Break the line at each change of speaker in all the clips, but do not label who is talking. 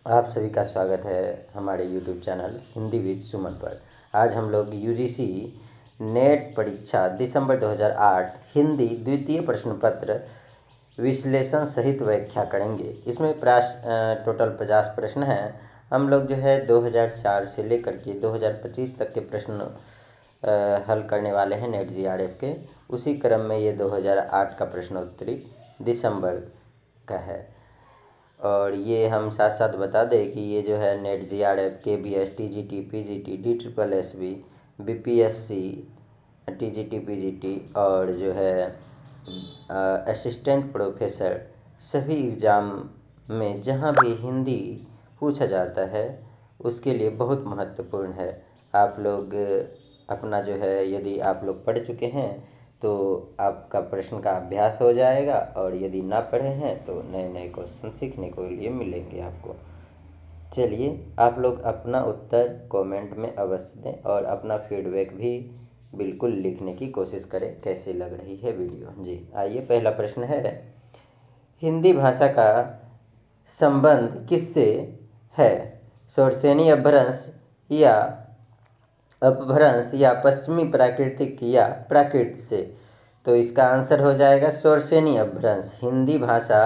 आप सभी का स्वागत है हमारे YouTube चैनल हिंदी विद सुमन पर। आज हम लोग यूजीसी नेट परीक्षा दिसंबर 2008 हिंदी द्वितीय प्रश्न पत्र विश्लेषण सहित व्याख्या करेंगे। इसमें टोटल 50 प्रश्न हैं। हम लोग जो है 2004 से लेकर के 2025 तक के प्रश्न हल करने वाले हैं नेट जीआरएफ के। उसी क्रम में ये 2008 का प्रश्नोत्तरी दिसंबर का है। और ये हम साथ साथ बता दें कि ये जो है net GRF KBS TGT PGT DSSB BPSC TGT PGT और जो है असिस्टेंट प्रोफेसर सभी एग्ज़ाम में जहाँ भी हिंदी पूछा जाता है उसके लिए बहुत महत्वपूर्ण है। आप लोग अपना जो है यदि आप लोग पढ़ चुके हैं तो आपका प्रश्न का अभ्यास हो जाएगा, और यदि ना पढ़े हैं तो नए नए क्वेश्चन सीखने को लिए मिलेंगे आपको। चलिए, आप लोग अपना उत्तर कमेंट में अवश्य दें और अपना फीडबैक भी बिल्कुल लिखने की कोशिश करें कैसी लग रही है वीडियो। जी आइए, पहला प्रश्न है, हिंदी भाषा का संबंध किससे है? शोरसेनी अपभ्रंश या अपभ्रंश या पश्चिमी प्राकृतिक या प्राकृत से? तो इसका आंसर हो जाएगा शोरसेनी अपभ्रंश। हिंदी भाषा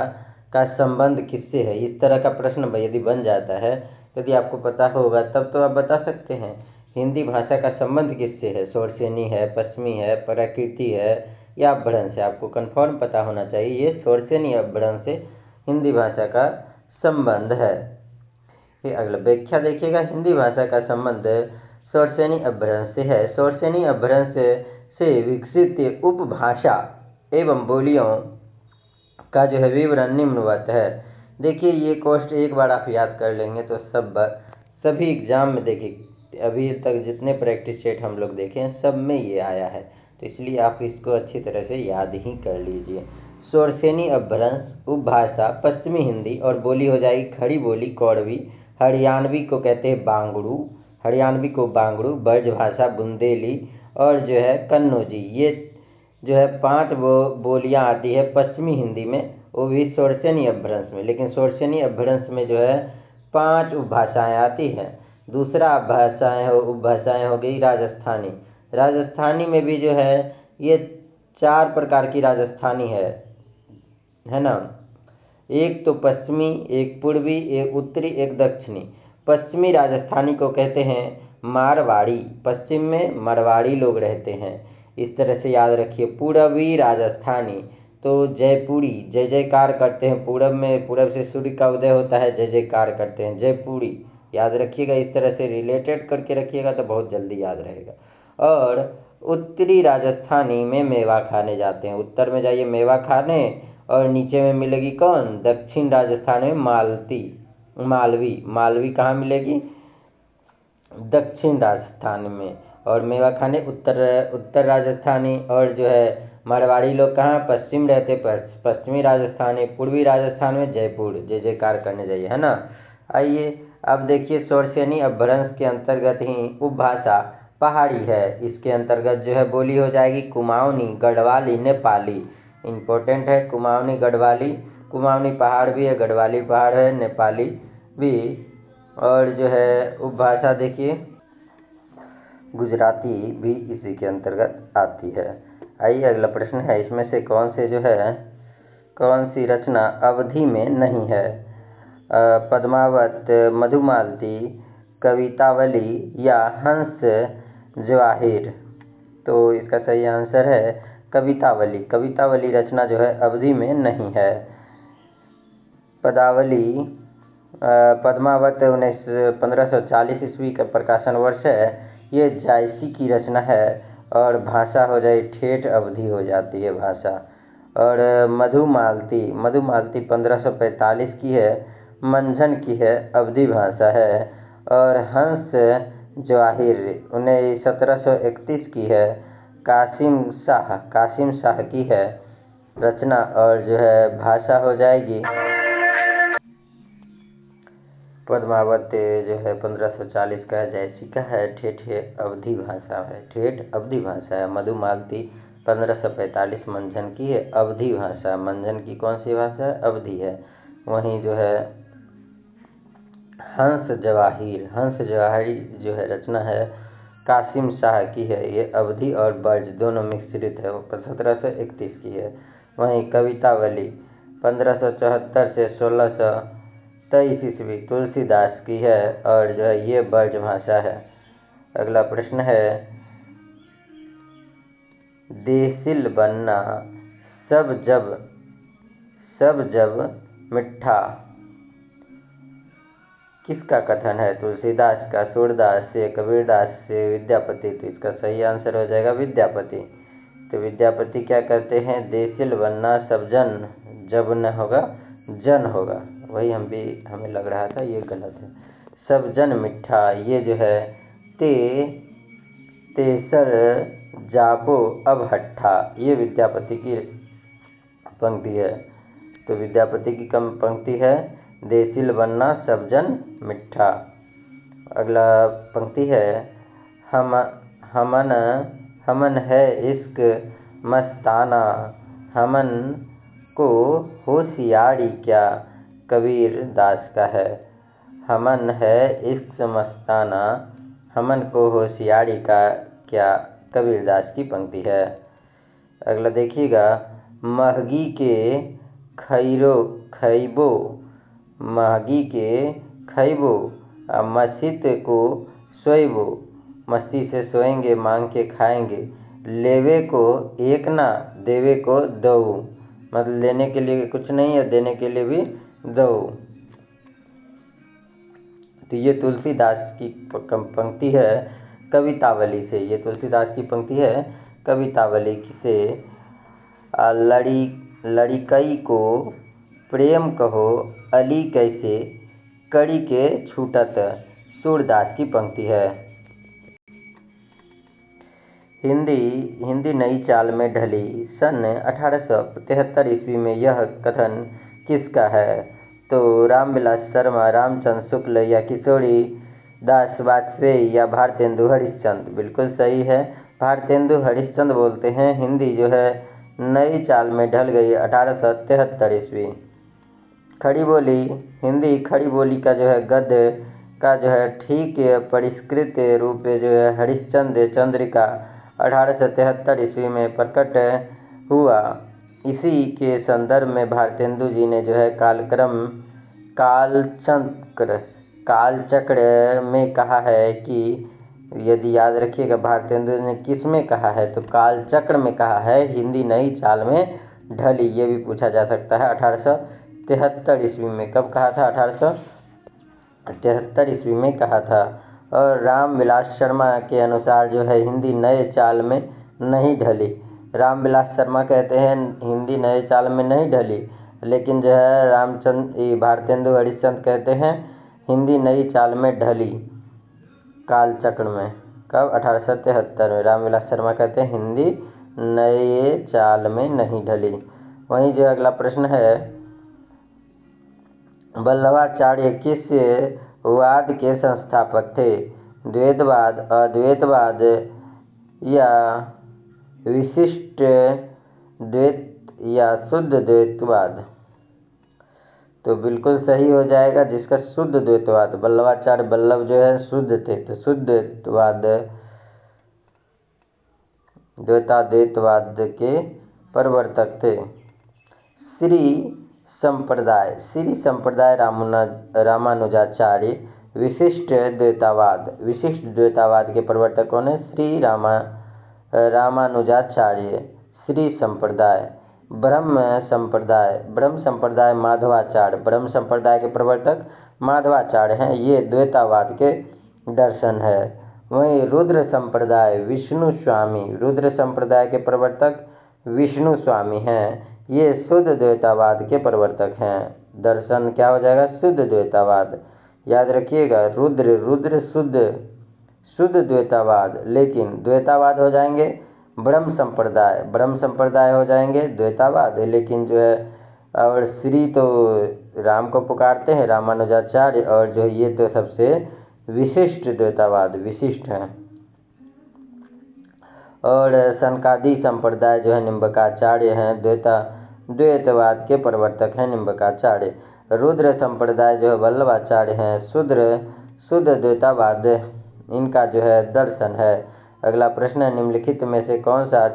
का संबंध किससे है? इस तरह का प्रश्न यदि बन जाता है, यदि आपको पता होगा तब तो आप बता सकते हैं हिंदी भाषा का संबंध किससे है। शोरसेनी है, पश्चिमी है, प्राकृति है या अपभ्रंश है? आपको कन्फर्म पता होना चाहिए। ये शोरसेनी अपभ्रंश से हिंदी भाषा का संबंध है। फिर अगला व्याख्या देखिएगा, हिंदी भाषा का संबंध शोरसेनी अपभ्रंश से है। शोरसेनी अपभ्रंश से विकसित उपभाषा एवं बोलियों का जो है विवरण निम्नवत है। देखिए, ये क्वेश्चन एक बार आप याद कर लेंगे तो सभी एग्जाम में देखिए अभी तक जितने प्रैक्टिस सेट हम लोग देखे हैं सब में ये आया है, तो इसलिए आप इसको अच्छी तरह से याद ही कर लीजिए। शोरसेनी अपभ्रंश उपभाषा पश्चिमी हिंदी और बोली हो जाएगी खड़ी बोली कौड़वी। हरियाणवी को कहते हैं बांगड़ू, हरियाणवी को बांगड़ू, ब्रजभाषा बुंदेली और जो है कन्नौजी। ये जो है 5 बोलियां आती है पश्चिमी हिंदी में, वो भी शोरसेनी अपभ्रंश में। लेकिन शोरसेनी अपभ्रंश में जो है 5 उपभाषाएं आती हैं। दूसरा उपभाषाएं हो गई राजस्थानी। राजस्थानी में भी जो है ये 4 प्रकार की राजस्थानी है ना। एक तो पश्चिमी, एक पूर्वी, एक उत्तरी, एक दक्षिणी। पश्चिमी राजस्थानी को कहते हैं मारवाड़ी। पश्चिम में मारवाड़ी लोग रहते हैं, इस तरह से याद रखिए। पूर्वी राजस्थानी तो जयपुरी, जय जयकार करते हैं। पूरब से सूर्य का उदय होता है, जय जयकार करते हैं, जयपुरी। याद रखिएगा, इस तरह से रिलेटेड करके रखिएगा तो बहुत जल्दी याद रहेगा। और उत्तरी राजस्थानी में मेवा खाने जाते हैं। उत्तर में जाइए मेवा खाने, और नीचे में मिलेगी कौन? दक्षिण राजस्थान में मालवी। मालवी कहाँ मिलेगी? दक्षिण राजस्थान में। और मेवा खाने उत्तर राजस्थानी। और जो है मारवाड़ी लोग कहाँ? पश्चिम रहते, पश्चिमी राजस्थानी। पूर्वी राजस्थान में जयपुर, जय जयकार करने जाइए, है ना। आइए अब देखिए, शोरसेनी अपभ्रंश के अंतर्गत ही उपभाषा पहाड़ी है। इसके अंतर्गत जो है बोली हो जाएगी कुमाऊनी, गढ़वाली, नेपाली। इम्पोर्टेंट है कुमाऊनी, गढ़वाली। कुमाऊनी पहाड़ भी है, गढ़वाली पहाड़ है, नेपाली भी। और जो है उपभाषा देखिए गुजराती भी इसी के अंतर्गत आती है। आइए अगला प्रश्न है, इसमें से कौन सी रचना अवधि में नहीं है? पद्मावत, मधुमालती, कवितावली या हंस जवाहिर? तो इसका सही आंसर है कवितावली। कवितावली रचना जो है अवधि में नहीं है। पद्मावत 1540 ईस्वी का प्रकाशन वर्ष है। ये जायसी की रचना है और भाषा हो जाए ठेठ अवधि हो जाती है भाषा। और मधुमालती 1545 की है, मंझन की है, अवधि भाषा है। और हंस जवाहिर 1731 की है, कासिम शाह की है रचना। और जो है भाषा हो जाएगी पद्मावत जो है 1540 का है, जैसी का है, ठेठ अवधि भाषा है। मधुमालती 1545 मंझन की है, अवधि भाषा। मंझन की कौन सी भाषा है? अवधि है। वहीं जो है हंस जवाहिर जो है रचना है कासिम शाह की है। ये अवधि और ब्रज दोनों मिश्रित है। वो 1731 की है। वहीं कवितावली 1574 से 1623 ईस्वी तुलसीदास की है और जो है ये ब्रज भाषा है। अगला प्रश्न है, देसिल बनना सब जब मिठा किसका कथन है? तुलसीदास का, सूरदास से, कबीरदास से, विद्यापति। तो इसका सही आंसर हो जाएगा विद्यापति। तो विद्यापति क्या कहते हैं? देसिल बनना सब जन, जब न होगा जन होगा। वही हमें लग रहा था, ये गलत है। सब जन मिठा, ये जो है तेसर जापो अब हट्ठा, ये विद्यापति की पंक्ति है। तो विद्यापति की कम पंक्ति है देसिल बनना सब जन मिठा। अगला पंक्ति है, हमन है इश्क मस्ताना, हमन को होशियारी क्या, कबीर दास का है। हमन है इश्क मस्ताना, हमन को होशियारी का क्या, कबीर दास की पंक्ति है। अगला देखिएगा, महगी के खैबो, महगी के खैबो मसीत को सोएबो, मस्ती से सोएंगे, मांग के खाएंगे। लेवे को एक ना, देवे को दो, मतलब लेने के लिए कुछ नहीं है, देने के लिए भी दो। तो ये तुलसीदास की पंक्ति है कवितावली से। ये तुलसीदास की पंक्ति है कवितावली से। लड़िकई को प्रेम कहो, अली कैसे कड़ी के छूटत, सूरदास की पंक्ति है। हिंदी नई चाल में ढली सन 1873 ईस्वी में, यह कथन किसका है? तो रामविलास शर्मा, रामचंद्र शुक्ल या किशोरी दास वाजपेयी या भारतेंदु हरिश्चंद्र। बिल्कुल सही है, भारतेंदु हरिश्चंद्र बोलते हैं हिंदी जो है नई चाल में ढल गई 1873 ईस्वी। खड़ी बोली, हिंदी खड़ी बोली का जो है गद्य का जो है ठीक परिष्कृत रूप जो है हरिश्चंद्र चंद्रिका 1873 ईस्वी में प्रकट हुआ। इसी के संदर्भ में भारतेंदु जी ने जो है कालचक्र में कहा है कि, यदि याद रखिएगा भारतेंदु ने किस में कहा है, तो कालचक्र में कहा है हिंदी नई चाल में ढली। ये भी पूछा जा सकता है 1873 ईस्वी में। कब कहा था? 1873 ईस्वी में कहा था। और रामविलास शर्मा के अनुसार जो है हिंदी नए चाल में नहीं ढली। रामविलास शर्मा कहते हैं हिंदी नए चाल में नहीं ढली, लेकिन जो है भारतेंदु हरिश्चंद्र कहते हैं हिंदी नई चाल में ढली कालचक्र में। कब? 1873 में। रामविलास शर्मा कहते हैं हिंदी नए चाल में नहीं ढली। वहीं जो अगला प्रश्न है, वल्लभाचार्य किस वाद के संस्थापक थे? द्वैतवाद, अद्वैतवाद या विशिष्ट द्वैत या शुद्ध द्वैतवाद? तो बिल्कुल सही हो जाएगा जिसका शुद्ध द्वैतवाद। वल्लभाचार्य वल्लभ जो है शुद्ध थे, तो शुद्ध द्वैतवाद, द्वैतवाद के प्रवर्तक थे। श्री संप्रदाय रामानुजाचार्य विशिष्ट द्वैतवाद के प्रवर्तक कौन है? श्री रामानुजाचार्य। श्री संप्रदाय। ब्रह्म संप्रदाय माधवाचार्य, ब्रह्म संप्रदाय के प्रवर्तक माधवाचार्य हैं। ये द्वैतवाद के दर्शन है। वहीं रुद्र संप्रदाय के प्रवर्तक विष्णु स्वामी हैं। ये शुद्ध द्वैतवाद के प्रवर्तक हैं। दर्शन क्या हो जाएगा? शुद्ध द्वैतवाद। याद रखिएगा, रुद्र शुद्ध द्वैतवाद, लेकिन द्वैतवाद हो जाएंगे ब्रह्म संप्रदाय हो जाएंगे द्वैतवाद, लेकिन जो है और श्री तो राम को पुकारते हैं रामानुजाचार्य, और जो ये तो सबसे विशिष्ट द्वैतवाद विशिष्ट हैं। और सनकादि संप्रदाय जो है निम्बकाचार्य हैं, द्वैतवाद के प्रवर्तक हैं निम्बकाचार्य। रुद्र संप्रदाय जो है वल्लभाचार्य हैं। शुद्ध द्वैतवाद इनका जो है दर्शन है। अगला प्रश्न है, निम्नलिखित में से कौन सा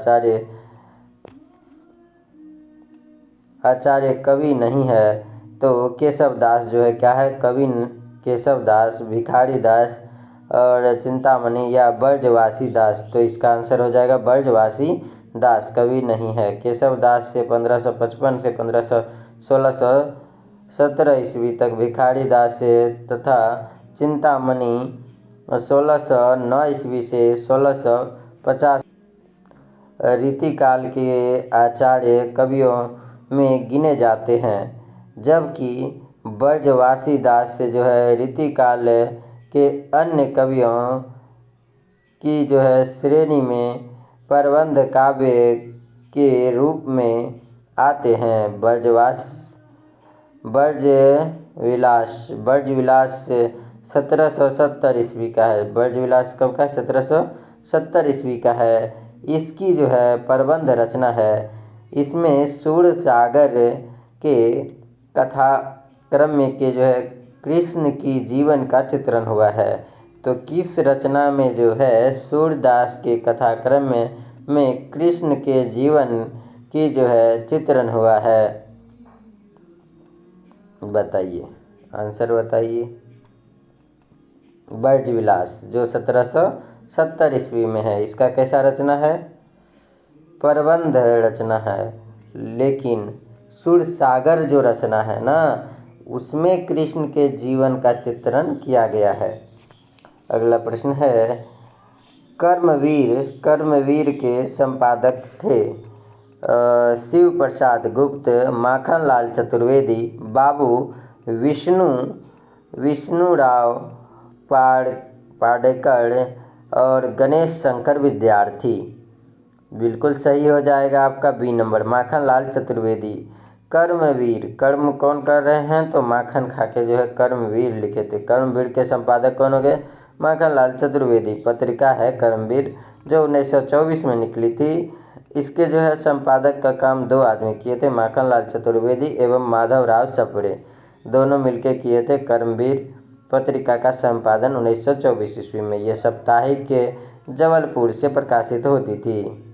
आचार्य कवि नहीं है? तो केशव दास जो है क्या है? कवि केशव दास, भिखारी दास और चिंतामणि या ब्रजवासी दास। तो इसका आंसर हो जाएगा ब्रजवासी दास, कवि नहीं है। केशव दास से 1555 से 1617 ईस्वी तक, भिखारी दास से तथा चिंतामणि 1609 ईस्वी से 1650 रीतिकाल के आचार्य कवियों में गिने जाते हैं, जबकि ब्रजवासी दास से जो है रीतिकाल के अन्य कवियों की जो है श्रेणी में प्रबंध काव्य के रूप में आते हैं। ब्रजविलास 1770 ईस्वी का है। ब्रजविलास कब का? 1770 ईस्वी का है। इसकी जो है प्रबंध रचना है। इसमें सूरसागर के कथाक्रम में के जो है कृष्ण की जीवन का चित्रण हुआ है। तो किस रचना में जो है सूरदास के कथाक्रम में कृष्ण के जीवन की जो है चित्रण हुआ है? बताइए, आंसर बताइए। ब्रजविलास जो 1770 ईस्वी में है, इसका कैसा रचना है? प्रबंध रचना है। लेकिन सूरसागर जो रचना है ना, उसमें कृष्ण के जीवन का चित्रण किया गया है। अगला प्रश्न है, कर्मवीर के संपादक थे शिव प्रसाद गुप्त, माखनलाल चतुर्वेदी, बाबू विष्णुराव पाडेकर और गणेश शंकर विद्यार्थी। बिल्कुल सही हो जाएगा आपका बी नंबर, माखनलाल चतुर्वेदी। कर्मवीर, कर्म कौन कर रहे हैं? तो माखन खा के जो है कर्मवीर लिखे थे। कर्मवीर के संपादक कौन हो गए? माखनलाल चतुर्वेदी। पत्रिका है कर्मवीर जो 1924 में निकली थी। इसके जो है संपादक का काम दो आदमी किए थे, माखनलाल चतुर्वेदी एवं माधवराव सप्रे, दोनों मिलकर किए थे। कर्मवीर पत्रिका का संपादन 1924 ईस्वी में। यह साप्ताहिक के जबलपुर से प्रकाशित होती थी।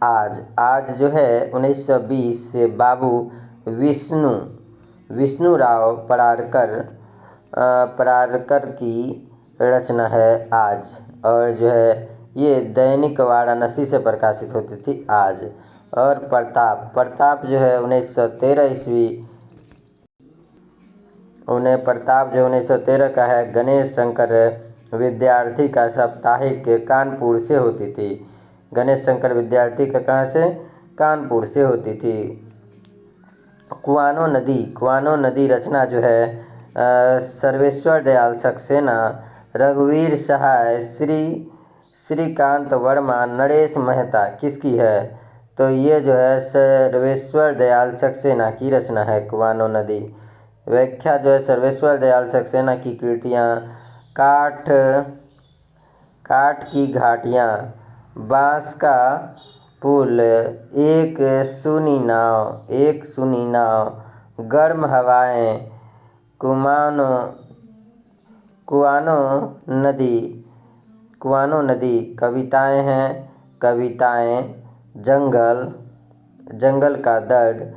आज जो है 1920 से बाबू विष्णुराव परारकर की रचना है आज, और जो है ये दैनिक वाराणसी से प्रकाशित होती थी आज। और प्रताप जो है 1913 ईस्वी, प्रताप जो 1913 का है। गणेश शंकर विद्यार्थी का साप्ताहिक कानपुर से होती थी। गणेश शंकर विद्यार्थी का कहाँ से? कानपुर से होती थी। कुआनो नदी रचना जो है सर्वेश्वर दयाल सक्सेना, रघुवीर सहाय, श्रीकांत वर्मा, नरेश मेहता किसकी है? तो ये जो है सर्वेश्वर दयाल सक्सेना की रचना है कुआनो नदी। व्याख्या जो है सर्वेश्वर दयाल सक्सेना की कृतियाँ: काठ की घाटियाँ, बांस का पुल, एक सुनी नाव, गर्म हवाएं, कुआनो नदी, कविताएं हैं, जंगल का दर्द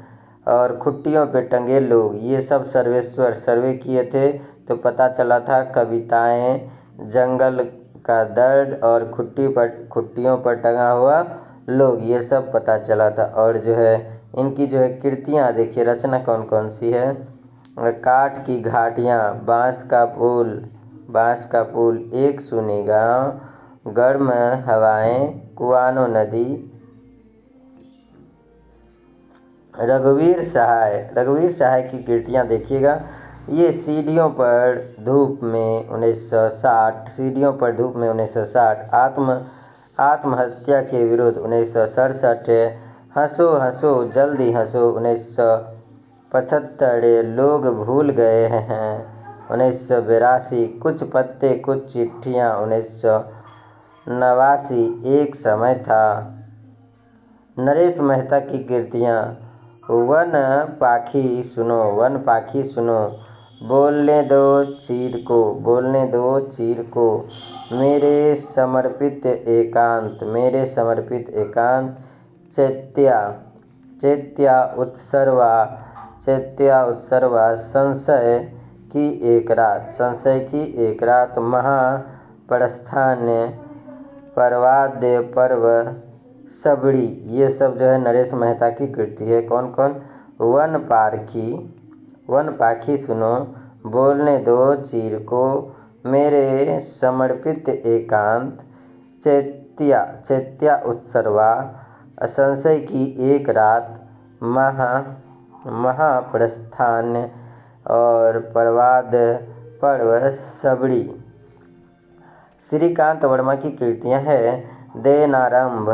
और खुट्टियों पे टंगे लोग। ये सब सर्वे किए थे, तो पता चला था कविताएं, जंगल का दर्ड और खुट्टियों पर टंगा हुआ लोग, ये सब पता चला था। और जो है इनकी जो है कृतियाँ देखिए, रचना कौन कौन सी है? काठ की घाटियाँ, बांस का पुल, एक सुनी गाँव, गर्म हवाएं, कुआनो नदी। रघुवीर सहाय की कृतियाँ देखिएगा। ये सीढ़ियों पर धूप में 1960, आत्महत्या के विरुद्ध 1967, हंसो जल्दी हंसो 1975, लोग भूल गए हैं 1982, कुछ पत्ते कुछ चिट्ठियाँ 1989, एक समय था। नरेश मेहता की कृतियाँ वन पाखी सुनो, वन पाखी सुनो, बोलने दो चीर को, बोलने दो चीर को, मेरे समर्पित एकांत, मेरे समर्पित एकांत, चैत्या चैत्या उत्सर्वा, चैत्या उत्सर्वा, संशय की एक रात, संशय की एक रात, महाप्रस्थान, पर्वाद्य पर्व, सबड़ी। ये सब जो है नरेश मेहता की कृति है। कौन कौन? वन पाखी, वन पाखी सुनो, बोलने दो चीर को, मेरे समर्पित एकांत, चैत्या चैत्या उत्सर्वा, संशय की एक रात, महाप्रस्थान और प्रवाद पर्व, सबड़ी। श्रीकांत वर्मा की कृतियाँ हैं देनारंभ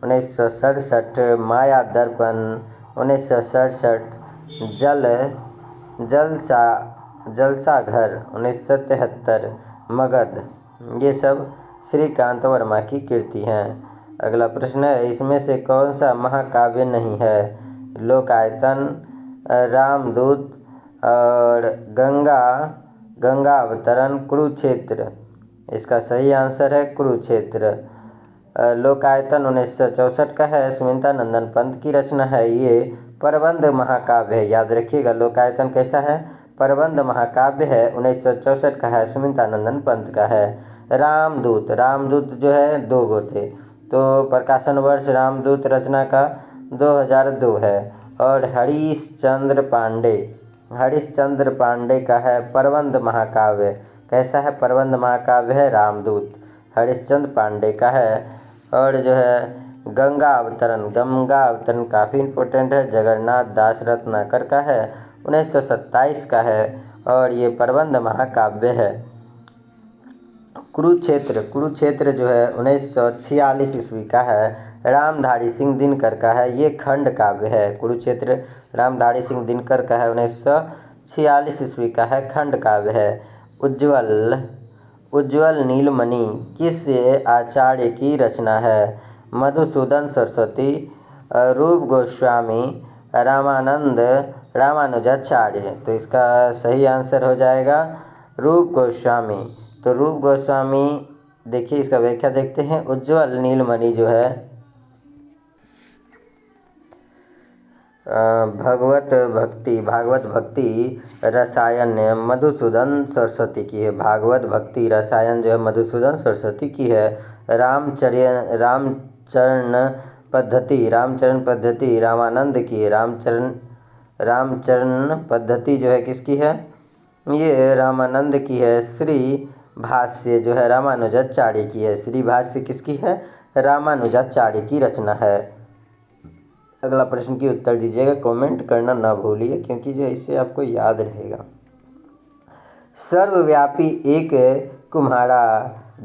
1967, माया दर्पण 1967, जलसा घर 1973, मगध। ये सब श्रीकांत वर्मा की कृति हैं। अगला प्रश्न है, इसमें से कौन सा महाकाव्य नहीं है? लोकायतन, रामदूत और गंगा अवतरण, कुरुक्षेत्र। इसका सही आंसर है कुरुक्षेत्र। लोकायतन 1964 का है, सुमित्रा नंदन पंत की रचना है। ये प्रबंध महाकाव्य है, याद रखिएगा। लोकायतन कैसा है? प्रबंध महाकाव्य है, 1964 का है, सुमित्रा नंदन पंत का है। रामदूत, रामदूत जो है 2 गो थे, तो प्रकाशन वर्ष रामदूत रचना का 2002 है। और हरीशचंद्र पांडे का है प्रबंध महाकाव्य। कैसा है? प्रबंध महाकाव्य है रामदूत, हरीशचंद्र पांडे का है। और जो है गंगा अवतरण काफ़ी इम्पोर्टेंट है, जगन्नाथ दास रत्नाकर का है, 1927 का है और ये प्रबंध महाकाव्य है। कुरुक्षेत्र जो है 1946 ईस्वी का है, रामधारी सिंह दिनकर का है। ये खंड काव्य है। कुरुक्षेत्र रामधारी सिंह दिनकर का है, 1946 ईस्वी का है, खंड काव्य है। उज्ज्वल नीलमणि किस आचार्य की रचना है? मधुसूदन सरस्वती, रूप गोस्वामी, रामानुजाचार्य। तो इसका सही आंसर हो जाएगा रूप गोस्वामी। तो रूप गोस्वामी, देखिए इसका व्याख्या देखते हैं। उज्ज्वल नीलमणि जो है भागवत भक्ति रसायन मधुसूदन सरस्वती की है। भागवत भक्ति रसायन जो है मधुसूदन सरस्वती की है। रामचरण पद्धति रामानंद की है। रामचरण पद्धति जो है किसकी है? ये रामानंद की है। श्री भाष्य जो है रामानुजाचार्य की है। श्री भाष्य किसकी है? रामानुजाचार्य की रचना है। अगला प्रश्न की उत्तर दीजिएगा, कमेंट करना ना भूलिए, क्योंकि जो इससे आपको याद रहेगा। सर्वव्यापी एक कुम्हारा,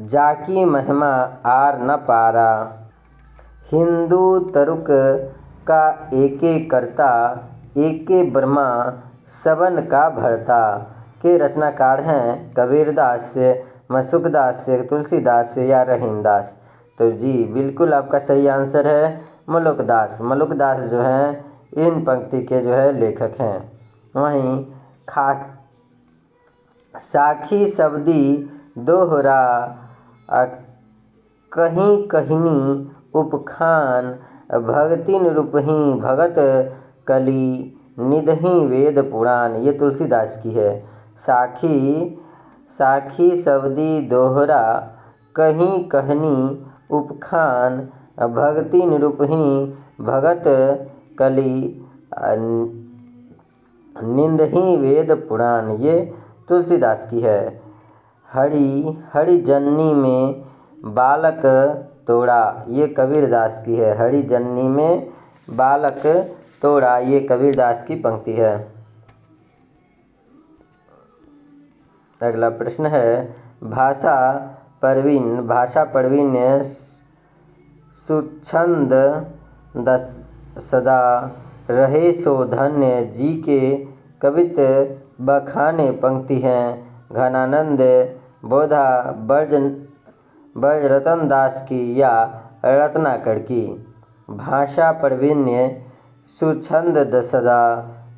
जाकी महिमा आर न पारा, हिंदू तरुक का एके करता, एके ब्रह्मा सबन का भरता के रचनाकार हैं कबीरदास, मसुकदास, तुलसीदास या रहीमदास। तो जी बिल्कुल आपका सही आंसर है मलुकदास जो हैं इन पंक्ति के जो है लेखक हैं। वहीं साखी शब्दी दोहरा, कहीं कहनी उपखान, भगति निरूपही भगत कली, निधही वेद पुराण। ये तुलसीदास की है। साखी शब्दी दोहरा, कहीं कहनी उपखान, भगति निरूपही भगत कली, निंदही वेद पुराण। ये तुलसीदास की है। हरि जननी में बालक तोड़ा, ये कबीरदास की है। हरि जननी में बालक तोड़ा, ये कबीरदास की पंक्ति है। अगला प्रश्न है, भाषा प्रवीण सुछंद सदा रहे सो धन्य जी के कवित्व बखाने पंक्ति हैं घनानंद बोधा ब्रज रतन दास की या रत्नाकर की। भाषा प्रवीण्य सुछंद दसरा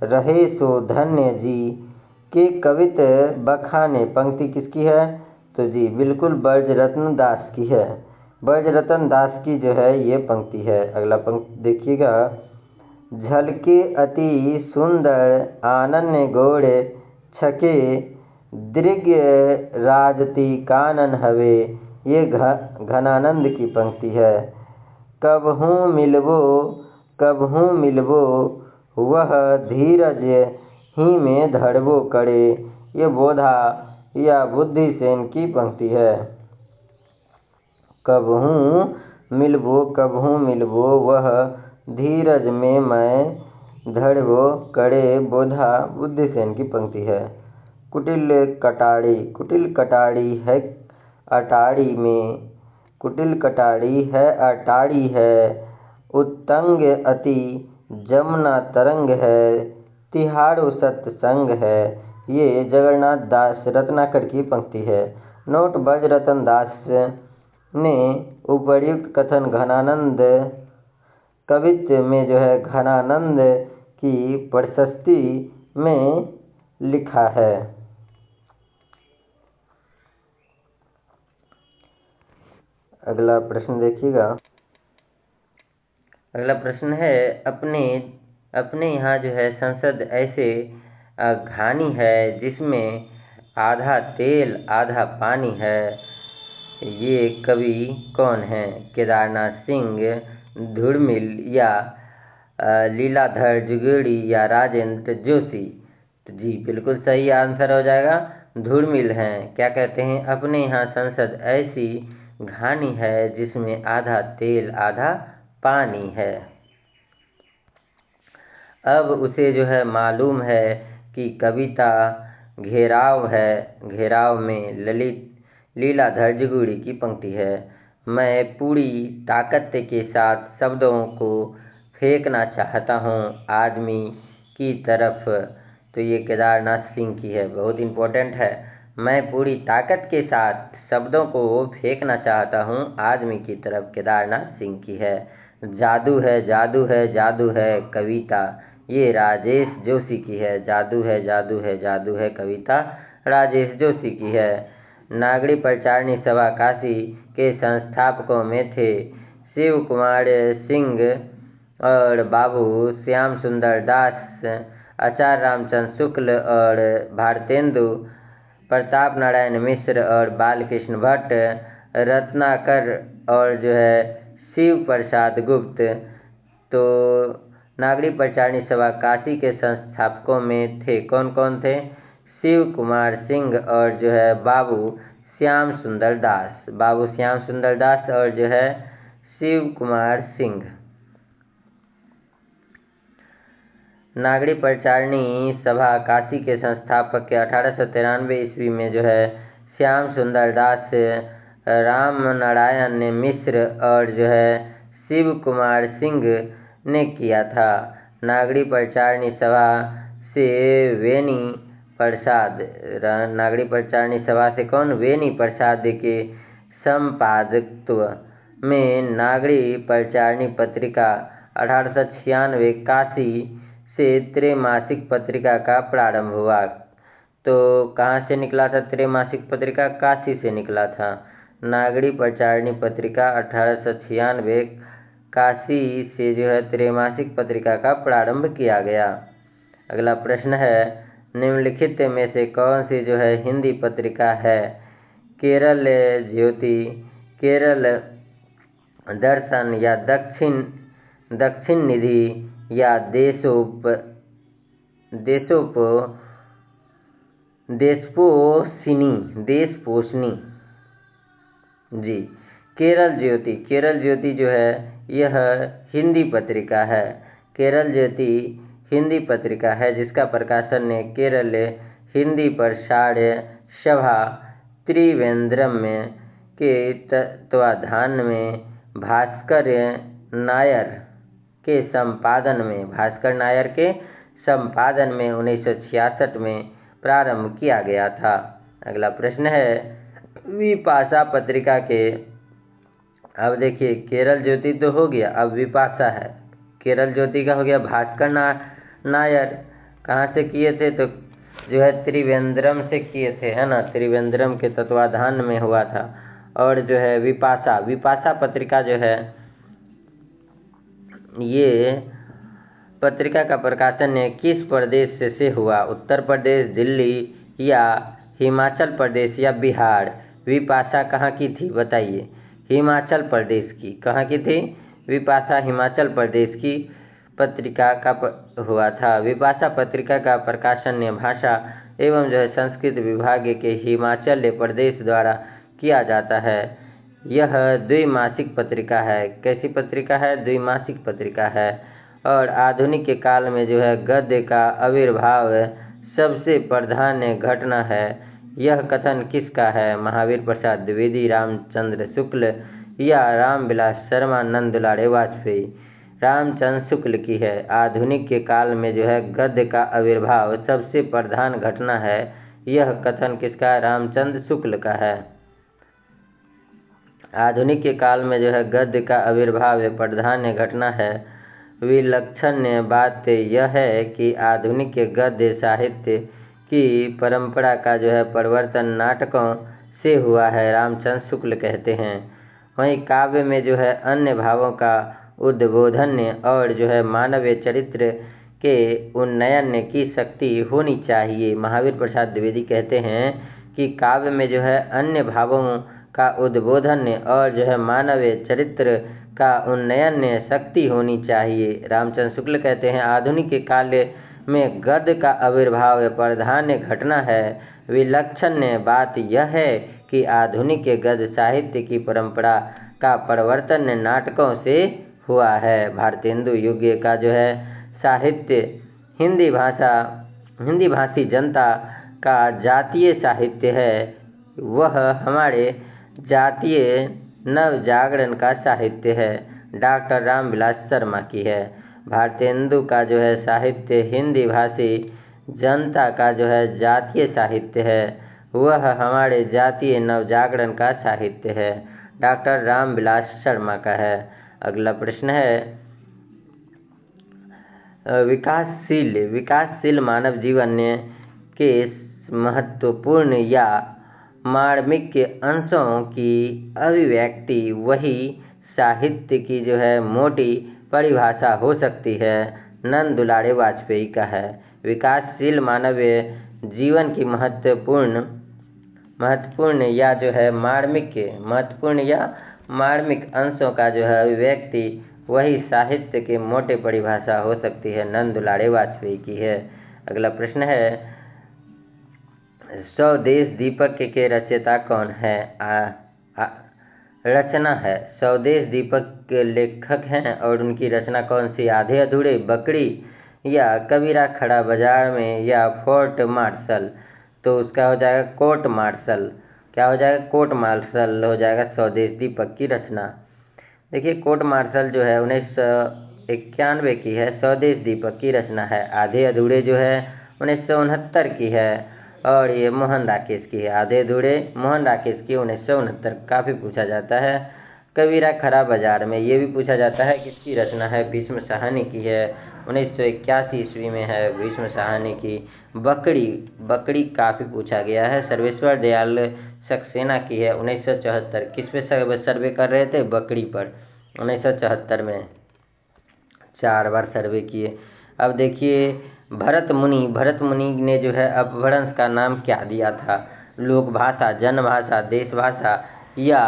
रहे सो धन्य जी के कवित बखाने। पंक्ति किसकी है? तो जी बिल्कुल ब्रजरत्न दास की है। ब्रजरत्न दास की जो है ये पंक्ति है। अगला पंक्ति देखिएगा, झलके अति सुंदर आनन्य गोड़ छके दृग राजती कानन हवे। ये घनानंद की पंक्ति है। कबहू मिलबो वह धीरज ही में धड़बो करे। ये बोधा या बुद्धिसेन की पंक्ति है। कबहू मिलबो वह धीरज में मैं धड़बो करे, बोधा बुद्धिसेन की पंक्ति है। कुटिल कटाड़ी है अटाड़ी है उत्तंग अति जमुना तरंग है तिहाड़ो सत्संग है। ये जगन्नाथ दास रत्नाकर की पंक्ति है। नोट, ब्रजरत्न दास ने उपर्युक्त कथन घनानंद कवित्व में जो है घनानंद की प्रशस्ति में लिखा है। अगला प्रश्न देखिएगा। अगला प्रश्न है, अपने यहाँ जो है संसद ऐसे घानी है जिसमें आधा तेल आधा पानी है। ये कवि कौन है? केदारनाथ सिंह, धुरमिल या लीलाधर जुगेड़ी या राजेंद्र जोशी? तो जी बिल्कुल सही आंसर हो जाएगा, धुरमिल हैं। क्या कहते हैं? अपने यहाँ संसद ऐसी घानी है जिसमें आधा तेल आधा पानी है। अब उसे जो है मालूम है कि कविता घेराव है, घेराव में लीलाधर जुगेड़ी की पंक्ति है। मैं पूरी ताकत के साथ शब्दों को फेंकना चाहता हूँ आदमी की तरफ। तो ये केदारनाथ सिंह की है, बहुत इम्पोर्टेंट है। मैं पूरी ताकत के साथ शब्दों को फेंकना चाहता हूँ आदमी की तरफ, केदारनाथ सिंह की है। जादू है जादू है जादू है कविता, ये राजेश जोशी की है। जादू है जादू है जादू है कविता राजेश जोशी की है। नागरी प्रचारणी सभा काशी के संस्थापकों में थे शिव कुमार सिंह और बाबू श्याम सुंदर दास, आचार्य रामचंद्र शुक्ल और भारतेंदु, प्रताप नारायण मिश्र और बालकृष्ण भट्ट, रत्नाकर और जो है शिव प्रसाद गुप्त। तो नागरी प्रचारणी सभा काशी के संस्थापकों में थे कौन कौन थे? शिव कुमार सिंह और जो है बाबू श्याम सुंदर दास और जो है शिव कुमार सिंह। नागरी प्रचारणी सभा काशी के संस्थापक के 1893 ईस्वी में जो है श्याम सुंदर दास, राम नारायण मिश्र और जो है शिव कुमार सिंह ने किया था। नागरी प्रचारणी सभा से वेनी प्रसाद, नागरी प्रचारणी सभा से कौन? वेनी प्रसाद के संपादकत्व में नागरी प्रचारणी पत्रिका 1896 काशी से त्रैमासिक पत्रिका का प्रारंभ हुआ। तो कहाँ से निकला था त्रैमासिक पत्रिका? काशी से निकला था। नागरी प्रचारणी पत्रिका 1896 काशी से जो है त्रैमासिक पत्रिका का प्रारंभ किया गया। अगला प्रश्न है, निम्नलिखित में से कौन सी जो है हिंदी पत्रिका है? केरल ज्योति, केरल दर्शन या दक्षिण निधि या देशपोषिनी? जी केरल ज्योति जो है यह हिंदी पत्रिका है। केरल ज्योति हिंदी पत्रिका है जिसका प्रकाशन ने केरल हिंदी प्रसार सभा त्रिवेंद्रम में के तत्वाधान में भास्कर नायर के संपादन में 1966 में प्रारंभ किया गया था। अगला प्रश्न है, विपाशा पत्रिका के, अब देखिए केरल ज्योति तो हो गया, अब विपाशा है। केरल ज्योति का हो गया भास्कर नायर। कहाँ से किए थे? तो जो है त्रिवेंद्रम से किए थे, है ना, त्रिवेंद्रम के तत्वाधान में हुआ था। और जो है विपाशा पत्रिका जो है, ये पत्रिका का प्रकाशन किस प्रदेश से हुआ? उत्तर प्रदेश, दिल्ली या हिमाचल प्रदेश या बिहार? विपाशा कहाँ की थी बताइए? हिमाचल प्रदेश की। कहाँ की थी? विपाशा हिमाचल प्रदेश की पत्रिका का हुआ था। विपाशा पत्रिका का प्रकाशन भाषा एवं जो है संस्कृत विभाग के हिमाचल प्रदेश द्वारा किया जाता है। यह द्विमासिक पत्रिका है। कैसी पत्रिका है? द्विमासिक पत्रिका है। और आधुनिक के काल में जो है गद्य का आविर्भाव सबसे प्रधान घटना है। यह कथन किसका है? महावीर प्रसाद द्विवेदी, रामचंद्र शुक्ल या रामविलास शर्मा, नंदुलारे वाजपेयी? रामचंद्र शुक्ल की है। आधुनिक के काल में जो है गद्य का आविर्भाव सबसे प्रधान घटना है। यह कथन किसका है? रामचंद्र शुक्ल का है। आधुनिक के काल में जो है गद्य का आविर्भाव प्रधान घटना है। विलक्षण बात यह है कि आधुनिक के गद्य साहित्य की परंपरा का जो है परिवर्तन नाटकों से हुआ है, रामचंद्र शुक्ल कहते हैं। वहीं काव्य में जो है अन्य भावों का उद्बोधन और जो है मानवीय चरित्र के उन्नयन की शक्ति होनी चाहिए। महावीर प्रसाद द्विवेदी कहते हैं कि काव्य में जो है अन्य भावों का उद्बोधन और जो है मानवीय चरित्र का उन्नयन शक्ति होनी चाहिए। रामचंद्र शुक्ल कहते हैं आधुनिक के काल में गद्य का आविर्भाव प्रधान घटना है। विलक्षण बात यह है कि आधुनिक के गद्य साहित्य की परंपरा का परिवर्तन नाटकों से हुआ है। भारतेंदु युग का जो है साहित्य हिंदी भाषी जनता का जातीय साहित्य है। वह हमारे जातीय नवजागरण का साहित्य है। डॉक्टर रामविलास शर्मा की है। भारतेंदु का जो है साहित्य हिंदी भाषी जनता का जो है जातीय साहित्य है। वह हमारे जातीय नवजागरण का साहित्य है। डॉक्टर रामविलास शर्मा का है। अगला प्रश्न है विकासशील मानव जीवन के महत्वपूर्ण या मार्मिक अंशों की अभिव्यक्ति वही साहित्य की जो है मोटी परिभाषा हो सकती है, नंदुलारे वाजपेयी का है। विकासशील मानव जीवन की महत्वपूर्ण या जो है मार्मिक अंशों का जो है अभिव्यक्ति वही साहित्य की मोटे परिभाषा हो सकती है, नंदुलारे वाजपेयी की है। अगला प्रश्न है स्वदेश दीपक के रचयिता कौन है? रचना है। स्वदेश दीपक के लेखक हैं और उनकी रचना कौन सी? आधे अधूरे, बकरी या कबीरा खड़ा बाजार में या फोर्ट मार्शल? तो उसका हो जाएगा कोर्ट मार्शल। क्या हो जाएगा? कोर्ट मार्शल हो जाएगा स्वदेश दीपक की रचना। देखिए कोर्ट मार्शल जो है 1991 की है। स्वदेश दीपक की रचना है। आधे अधूरे जो है 1969 की है और ये मोहन राकेश की है। आधे अधूरे मोहन राकेश की 1969। काफ़ी पूछा जाता है। कबीरा खरा बाजार में ये भी पूछा जाता है किसकी रचना है? भीष्म साहनी की है। 1981 ईस्वी में है भीष्म साहनी की। बकरी काफ़ी पूछा गया है। सर्वेश्वर दयाल सक्सेना की है 1974। किस पे सर्वे कर रहे थे? बकरी पर। 1974 में 4 बार सर्वे किए। अब देखिए भरत मुनि ने जो है अपभ्रंश का नाम क्या दिया था? लोक भाषा, जनभाषा, देश भाषा या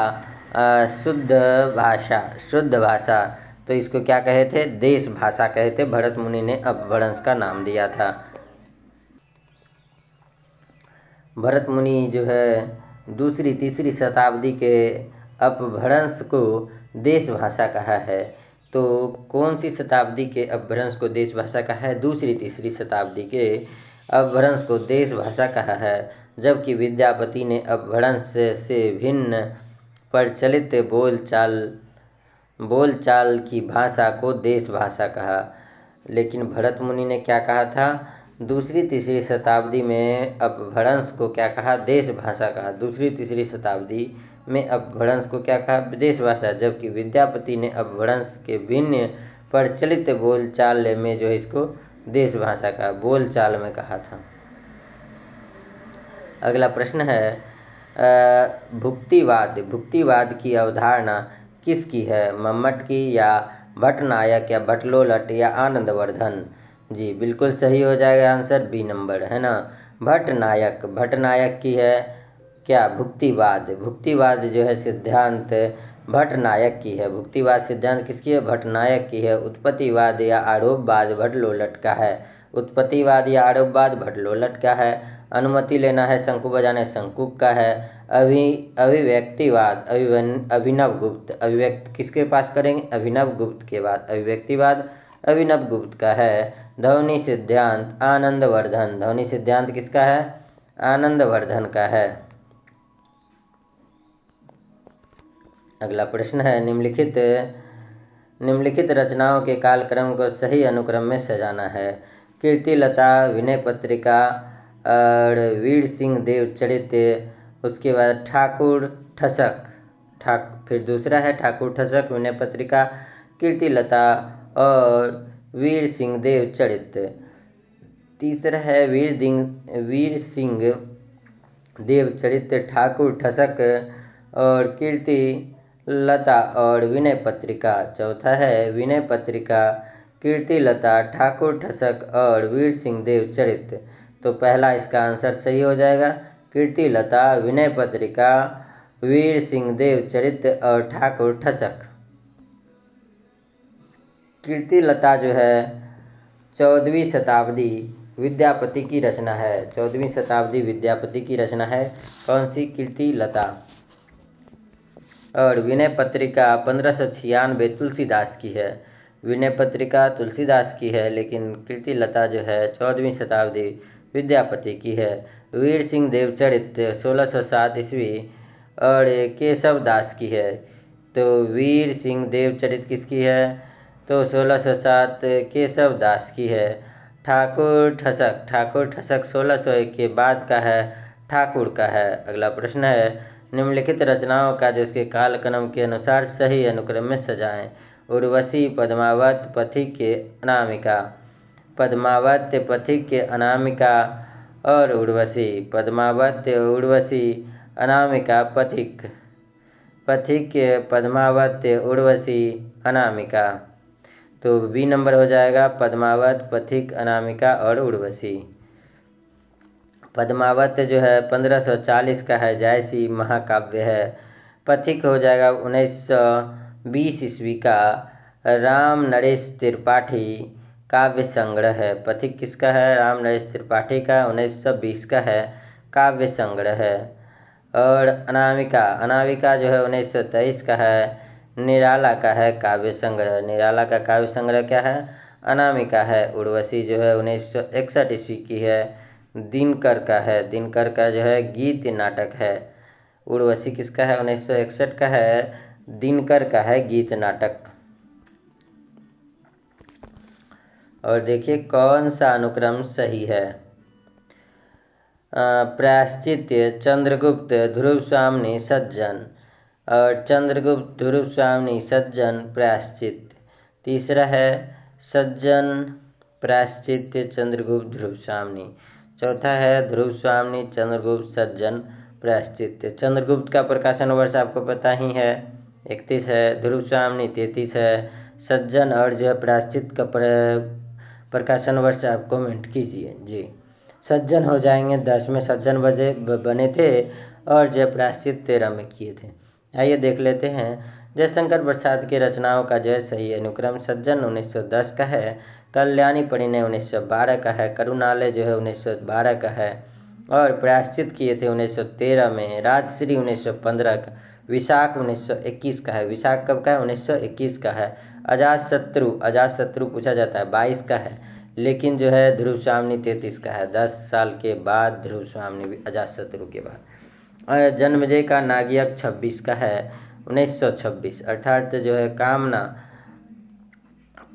शुद्ध भाषा? तो इसको क्या कहे थे? देश भाषा कहे थे। भरत मुनि ने अपभ्रंश का नाम दिया था। भरत मुनि जो है दूसरी तीसरी शताब्दी के अपभ्रंश को देश भाषा कहा है। तो कौन सी शताब्दी के अपभ्रंश को देश भाषा कहा है? दूसरी तीसरी शताब्दी के अपभ्रंश को देश भाषा कहा है। जबकि विद्यापति ने अपभ्रंश से भिन्न प्रचलित बोलचाल की भाषा को देश भाषा कहा। लेकिन भरत मुनि ने क्या कहा था? दूसरी तीसरी शताब्दी में अपभ्रंश को क्या कहा? देश भाषा कहा। दूसरी तीसरी शताब्दी में अपभ्रंश को क्या कहा? देश भाषा। जबकि विद्यापति ने अपभ्रंश के भिन्न प्रचलित बोलचाल में जो है इसको देश भाषा का बोलचाल में कहा था। अगला प्रश्न है भुक्तिवाद। भुक्तिवाद की अवधारणा किसकी है? मम्मट की या भट्टनायक या भट्टलोलट या आनंदवर्धन? जी बिल्कुल सही हो जाएगा आंसर बी नंबर, है ना। भट्टनायक, भट्टनायक की है क्या? भुक्तिवाद। भुक्तिवाद जो है सिद्धांत भट्टनायक की है। भुक्तिवाद सिद्धांत किसकी है? भट्टनायक की है। उत्पत्तिवाद या आरोपवाद भट्टलोलट का है। उत्पत्तिवाद या आरोपवाद भट्टलोलट का है। अनुमति लेना है, शंकु बजाना है, शंकु का है। अभिव्यक्तिवाद अभिनव गुप्त, अभिव्यक्त किसके पास करेंगे? अभिनव गुप्त के बाद। अभिव्यक्तिवाद अभिनव गुप्त का है। ध्वनि सिद्धांत आनंदवर्धन, ध्वनि सिद्धांत किसका है? आनंदवर्धन का है। अगला प्रश्न है निम्नलिखित रचनाओं के कालक्रम को सही अनुक्रम में सजाना है। कीर्तिलता, विनय पत्रिका और वीर सिंह देव चरित, उसके बाद ठाकुर ठसक, फिर दूसरा है ठाकुर ठसक, विनय पत्रिका, कीर्तिलता और वीर सिंह देव चरित। तीसरा है वीर सिंह देव चरित, ठाकुर ठसक और कीर्ति लता और विनय पत्रिका। चौथा है विनय पत्रिका, कीर्तिलता, ठाकुर ठसक और वीर सिंह देव चरित। तो पहला इसका आंसर सही हो जाएगा, कीर्तिलता, विनय पत्रिका, वीर सिंह देव चरित और ठाकुर ठसक। कीर्तिलता जो है 14वीं शताब्दी विद्यापति की रचना है। 14वीं शताब्दी विद्यापति की रचना है। कौन सी? कीर्तिलता। और विनय पत्रिका 1596 तुलसीदास की है। विनय पत्रिका तुलसीदास की है, लेकिन कीर्तिलता जो है 14वीं शताब्दी विद्यापति की है। वीर सिंह देव चरित 1607 ईस्वी और केशव दास की है। तो वीर सिंह देव चरित किसकी है? तो 1607 केशव दास की है। ठाकुर ठसक 1601 के बाद का है, ठाकुर का है। अगला प्रश्न है निम्नलिखित रचनाओं का जो इसके कालक्रम के अनुसार सही अनुक्रम में सजाएं। उर्वशी, पद्मावत, पथिक के अनामिका। पद्मावत, पथिक के अनामिका और उर्वशी। पद्मावत, उर्वशी, अनामिका, पथिक। पथिक, पद्मावत, उर्वशी, अनामिका। तो बी नंबर हो जाएगा पद्मावत, पथिक, अनामिका और उर्वशी। पद्मावत जो है 1540 का है, जायसी महाकाव्य है। पथिक हो जाएगा 1920 ईस्वी का राम नरेश त्रिपाठी काव्य संग्रह है। पथिक किसका है? राम नरेश त्रिपाठी का 1920 का है, काव्य संग्रह है। और अनामिका जो है 1923 का है, निराला का है काव्य संग्रह। निराला का काव्य संग्रह क्या है? अनामिका है। उर्वशी जो है 1961 ईस्वी की है, दिनकर का है। दिनकर का जो है गीत नाटक है। उर्वशी किसका है? 1961 का है, दिनकर का है गीत नाटक। और देखिए कौन सा अनुक्रम सही है। प्रायश्चित्य, चंद्रगुप्त, ध्रुव स्वामिनी, सज्जन। और चंद्रगुप्त, ध्रुव स्वामिनी, सज्जन, प्रायश्चित्य। तीसरा है सज्जन, प्रायश्चित्य, चंद्रगुप्त, ध्रुव स्वामिनी। चौथा है ध्रुव स्वामिनी, चंद्रगुप्त, सज्जन, प्रायश्चित्य। चंद्रगुप्त का प्रकाशन वर्ष आपको पता ही है, 31 है। ध्रुव स्वामिनी 33 है। सज्जन और जो है प्रायश्चित का प्रकाशन वर्ष आप कमेंट कीजिए जी। सज्जन हो जाएंगे 10 में, सज्जन बने थे और जय प्रायश्चित 13 में किए थे। आइए देख लेते हैं जयशंकर प्रसाद की रचनाओं का जो है सही अनुक्रम। सज्जन 1910 का है, कल्याणी परिणय 1912 का है, करुणालय जो है 1912 का है और प्रायश्चित किए थे 1913 में, राजश्री 1915 का, विशाख 1921 का है। विशाख कब का है? 1921 का है। अजातशत्रु पूछा जाता है 22 का है, लेकिन जो है ध्रुव स्वामिनी 33 का है। 10 साल के बाद ध्रुव स्वामिनी अजातशत्रु के बाद। और जन्मेजय का नागियक 26 का है, 1926। अर्थात जो है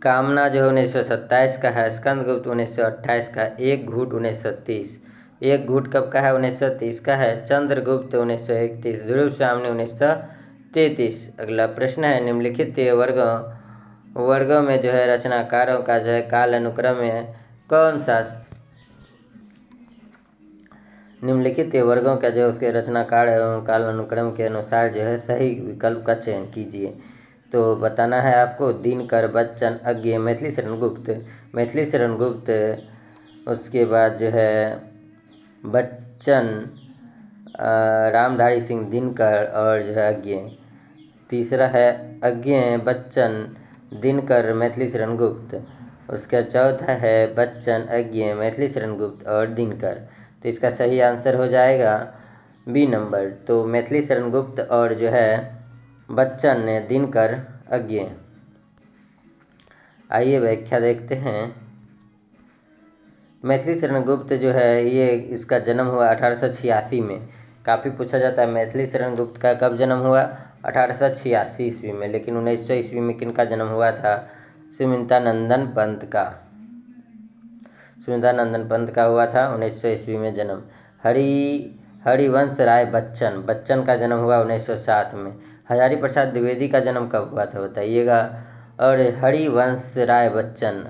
कामना जो है 1927 का है। स्कंदगुप्त 1928 का, एक घूट 1930। एक घूट कब का है? 1930 का है। चंद्रगुप्त 1931, ध्रुव स्वामिनी 1933। अगला प्रश्न है निम्नलिखित वर्गों वर्गों में जो है रचनाकारों का जो है काल अनुक्रम है कौन सा? निम्नलिखित वर्गों का जो उसके रचनाकार एवं काल अनुक्रम के अनुसार जो है सही विकल्प का चयन कीजिए। तो बताना है आपको दिनकर, बच्चन, अज्ञे, मैथिली शरण गुप्त, मैथिली शरण गुप्त, उसके बाद जो है बच्चन, रामधारी सिंह दिनकर और जो है अज्ञे। तीसरा है अज्ञे, बच्चन, दिनकर, मैथिली शरण गुप्त। उसका चौथा है बच्चन, अज्ञे, मैथिली शरण गुप्त और दिनकर। तो इसका सही आंसर हो जाएगा बी नंबर। तो मैथिली शरण गुप्त और जो है बच्चन, दिनकर, अज्ञे। आइए व्याख्या देखते हैं। मैथिली शरण गुप्त जो है ये इसका जन्म हुआ 1886 में। काफ़ी पूछा जाता है मैथिली शरण गुप्त का कब जन्म हुआ? 1886 ईस्वी में। लेकिन 1900 ईस्वी में किनका जन्म हुआ था? सुमित्रानंदन पंत का। सुमित्रानंदन पंत का हुआ था 1900 ईस्वी में जन्म। हरिवंश राय बच्चन, बच्चन का जन्म हुआ 1907 में। हजारी प्रसाद द्विवेदी का जन्म कब हुआ था बताइएगा? और हरिवंश राय बच्चन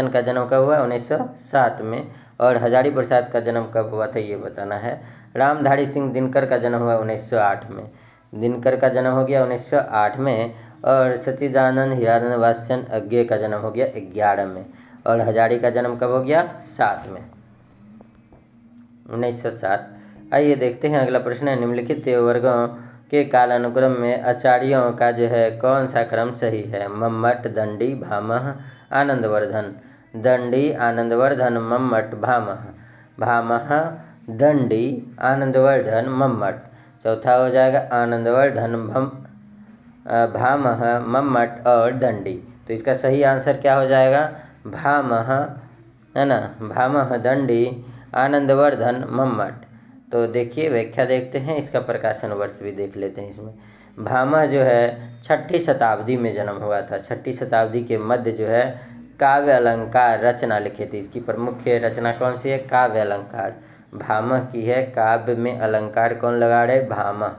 का जन्म कब हुआ? 1907 में। और हजारी प्रसाद का जन्म कब हुआ था ये बताना है। रामधारी सिंह दिनकर का जन्म हुआ 1908 में। दिनकर का जन्म हो गया 1908 में। और सच्चिदानंद हीरानंद वात्स्यन अज्ञे का जन्म हो गया 11 में। और हजारी का जन्म कब हो गया? 7 में, 1907। आइए देखते हैं अगला प्रश्न है। निम्नलिखित वर्गों के कालानुक्रम में आचार्यों का जो है कौन सा क्रम सही है? मम्मट, दंडी, भामह, आनंदवर्धन। दंडी, आनंदवर्धन, मम्मट, भामह। भामह, दंडी, आनंदवर्धन, मम्मट। चौथा हो जाएगा आनंदवर्धन, भामह, मम्मट और दंडी। तो इसका सही आंसर क्या हो जाएगा? भामह, है ना, भामह, दंडी, आनंदवर्धन, मम्मट। तो देखिए व्याख्या देखते हैं, इसका प्रकाशन वर्ष भी देख लेते हैं। इसमें भामह जो है 6ठी शताब्दी में जन्म हुआ था। 6ठी शताब्दी के मध्य जो है काव्य अलंकार रचना लिखी थी। इसकी प्रमुख रचना कौन सी है? काव्य अलंकार भामह की है। काव्य में अलंकार कौन लगा रहे? भामह।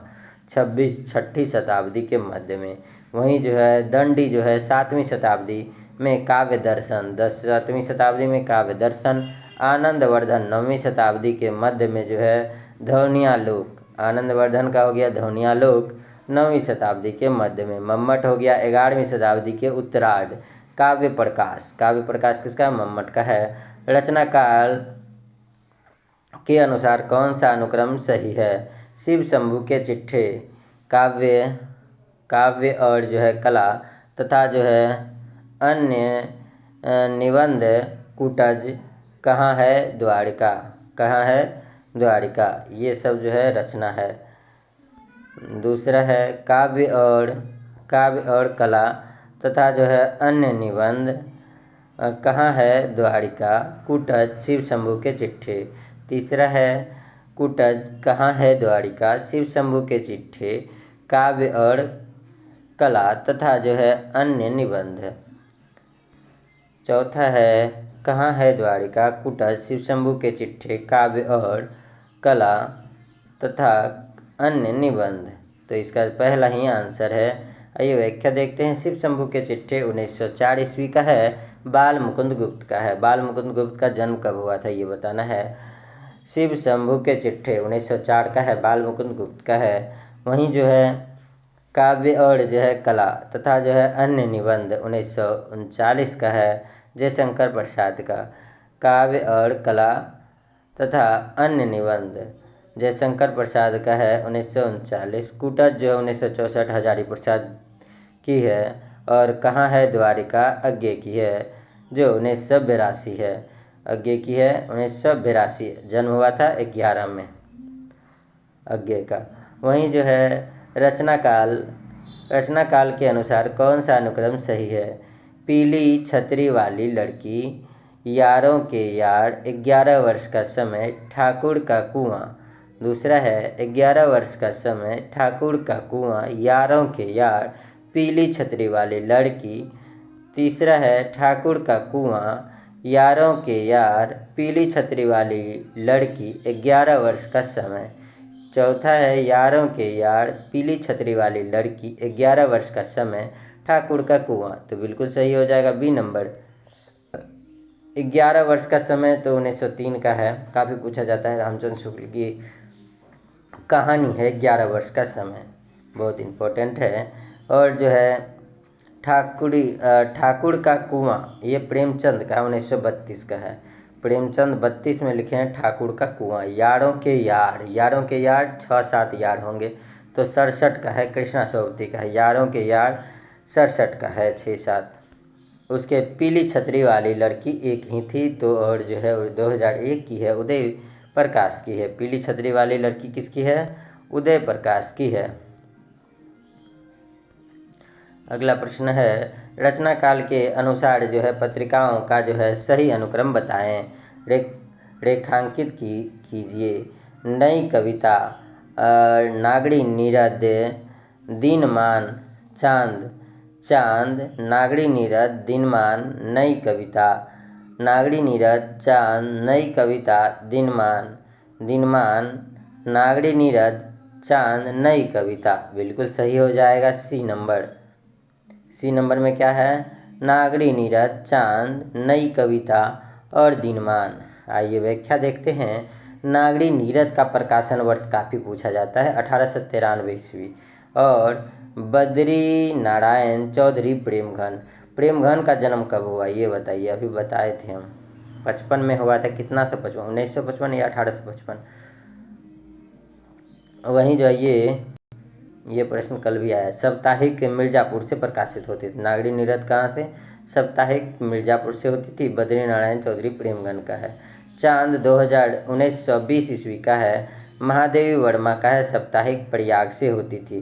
6ठी शताब्दी के मध्य में। वहीं जो है दंडी जो है 7वीं शताब्दी में काव्य दर्शन, 7वीं शताब्दी में काव्य दर्शन। आनंदवर्धन 9वीं शताब्दी के मध्य में जो है ध्वनियालोक, आनंदवर्धन का हो गया ध्वनियालोक 9वीं शताब्दी के मध्य में। मम्मट हो गया 11वीं शताब्दी के उत्तरार्ध। काव्य प्रकाश किसका? मम्मट का है। रचना काल के अनुसार कौन सा अनुक्रम सही है? शिव शंभू के चिट्ठे, काव्य और जो है कला तथा जो है अन्य निबंध, कुटज, कहाँ है द्वारिका, कहाँ है द्वारिका, ये सब जो है रचना है। दूसरा है काव्य और कला तथा जो है अन्य निबंध, कहाँ है द्वारिका, कुटज, शिव शंभू के चिट्ठे। तीसरा है कुटज, कहाँ है द्वारिका, शिव शंभू के चिट्ठे, काव्य और कला तथा जो है अन्य निबंध। चौथा है कहाँ है द्वारिका, कुटज, शिव शंभू के चिट्ठे, काव्य और कला तथा अन्य निबंध। तो इसका पहला ही आंसर है। आइए व्याख्या देखते हैं। शिव शंभू के चिट्ठे 1904 ईस्वी का है। बाल मुकुंद गुप्त का है। बाल मुकुंद गुप्त का जन्म कब हुआ था ये बताना है। शिव शंभू के चिट्ठे 1904 का है, बाल मुकुंद गुप्त का है। वहीं जो है काव्य और जो है कला तथा जो है अन्य निबंध 1939 का है, जयशंकर प्रसाद का। काव्य और कला तथा अन्य निबंध जयशंकर प्रसाद का है 1939। कुटज जो है 1964 हजारी प्रसाद की है। और कहाँ है द्वारिका अज्ञे की है जो 1982 है। अज्ञे की है 1982, जन्म हुआ था 11 में अज्ञे का। वहीं जो है रचना काल के अनुसार कौन सा अनुक्रम सही है? पीली छतरी वाली लड़की, यारों के यार, 11 वर्ष का समय, ठाकुर का कुआं। दूसरा है 11 वर्ष का समय, ठाकुर का कुआं, यारों के यार, पीली छतरी वाली लड़की। तीसरा है ठाकुर का कुआं, यारों के यार, पीली छतरी वाली लड़की, 11 वर्ष का समय। चौथा है यारों के यार, पीली छतरी वाली लड़की, 11 वर्ष का समय, ठाकुर का कुआं। तो बिल्कुल सही हो जाएगा बी नंबर। 11 वर्ष का समय तो 1903 का है, काफ़ी पूछा जाता है। रामचंद्र शुक्ल की कहानी है 11 वर्ष का समय, बहुत इम्पोर्टेंट है। और जो है ठाकुर का कुआं, ये प्रेमचंद का 1932 का है। प्रेमचंद 32 में लिखे हैं ठाकुर का कुआं। यारों के यार, यारों के यार 6-7 यार होंगे, तो 67 का है, कृष्णा सोबती का है। यारों के यार 67 का है, 6-7। उसके पीली छतरी वाली लड़की एक ही थी, तो और जो है 2001 की है, उदय प्रकाश की है। पीली छतरी वाली लड़की किसकी है? उदय प्रकाश की है। अगला प्रश्न है, रचना काल के अनुसार जो है पत्रिकाओं का जो है सही अनुक्रम बताएं। रेखांकित कीजिए। नई कविता, नागरी नीरद, दीनमान, चांद। चांद, नागरी नीरद, दीनमान, नई कविता। नागरी नीरद, चांद, नई कविता, दीनमान। दीनमान, नागरी नीरद, चांद, नई कविता। बिल्कुल सही हो जाएगा सी नंबर। सी नंबर में क्या है? नागरी नीरद, चांद, नई कविता और दीनमान। आइए व्याख्या देखते हैं। नागरी नीरद का प्रकाशन वर्ष काफ़ी पूछा जाता है, 1893 ईस्वी। और बद्री नारायण चौधरी प्रेमघन, प्रेमघन का जन्म कब हुआ ये बताइए। अभी बताए थे हम, 55 में हुआ था। कितना से 55? 1955 या 1855? वहीं जो ये प्रश्न कल भी आया। साप्ताहिक मिर्जापुर से प्रकाशित होती थी। नागरी नीरद कहाँ से? साप्ताहिक मिर्जापुर से होती थी। बद्री नारायण चौधरी प्रेमघन का है। चांद 1920 ईस्वी का है। महादेवी वर्मा का है, साप्ताहिक प्रयाग से होती थी।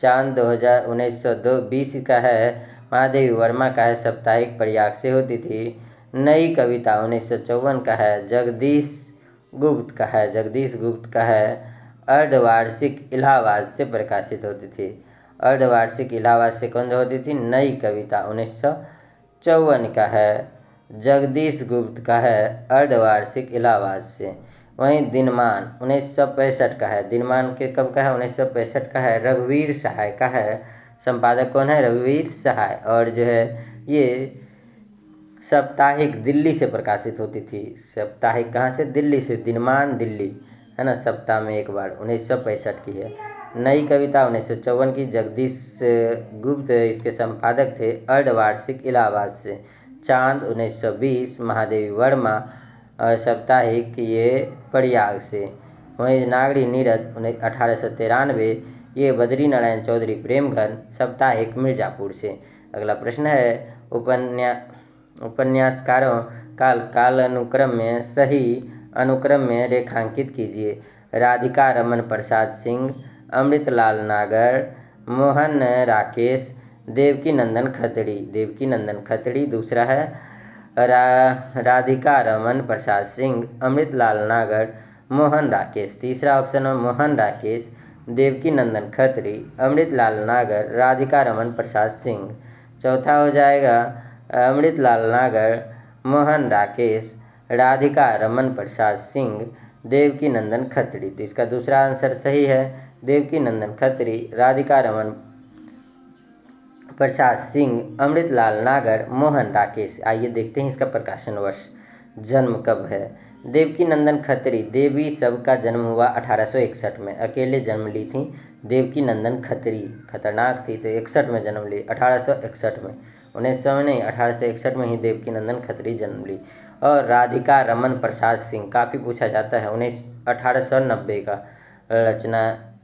चांद 1920 का है। महादेवी वर्मा का है, साप्ताहिक प्रयाग से होती थी। नई कविता 1954 का है। जगदीश गुप्त का है। जगदीश गुप्त का है। अर्धवार्षिक इलाहाबाद से प्रकाशित होती थी। अर्धवार्षिक इलाहाबाद से कौन होती थी? नई कविता 1954 का है। जगदीश गुप्त का है, अर्धवार्षिक इलाहाबाद से। वहीं दिनमान 1965 का है। दिनमान के कब का है? 1965 का है। रघुवीर सहाय का है। संपादक कौन है? रघुवीर सहाय। और जो है ये साप्ताहिक दिल्ली से प्रकाशित होती थी। साप्ताहिक कहाँ से? दिल्ली से। दिनमान दिल्ली है ना, सप्ताह में एक बार। 1965 की है। नई कविता 1954 की। जगदीश गुप्त इसके संपादक थे, अर्धवार्षिक इलाहाबाद से। चांद 1920, महादेवी वर्मा साप्ताहिक ये प्रयाग से। वहीं नागरी नीरद 1893, ये बद्री नारायण चौधरी प्रेमघन, साप्ताहिक मिर्जापुर से। अगला प्रश्न है, उपन्यासकारों काल अनुक्रम में सही अनुक्रम में रेखांकित कीजिए। राधिका रमन प्रसाद सिंह, अमृतलाल नागर, मोहन राकेश, देवकी नंदन खत्री। देवकी नंदन खत्री दूसरा है। राधिका रमन प्रसाद सिंह, अमृतलाल नागर, मोहन राकेश। तीसरा ऑप्शन है मोहन राकेश, देवकी नंदन खत्री, अमृतलाल नागर, राधिका रमन प्रसाद सिंह। चौथा हो जाएगा अमृतलाल नागर, मोहन राकेश, राधिका रमन प्रसाद सिंह, देवकी नंदन खत्री। तो इसका दूसरा आंसर सही है, देवकी नंदन खत्री, राधिका रमन प्रसाद सिंह, अमृतलाल नागर, मोहन राकेश। आइए देखते हैं इसका प्रकाशन वर्ष, जन्म कब है। देवकी नंदन खत्री, देवी सबका जन्म हुआ 1861 में। अकेले जन्म ली थी देवकी नंदन खत्री, खतरनाक थी, तो 61 में जन्म ली। 1861 में, 1900 में नहीं, 1861 में ही देवकी नंदन खत्री जन्म ली। और राधिका रमन प्रसाद सिंह, काफ़ी पूछा जाता है, 1890 का रचना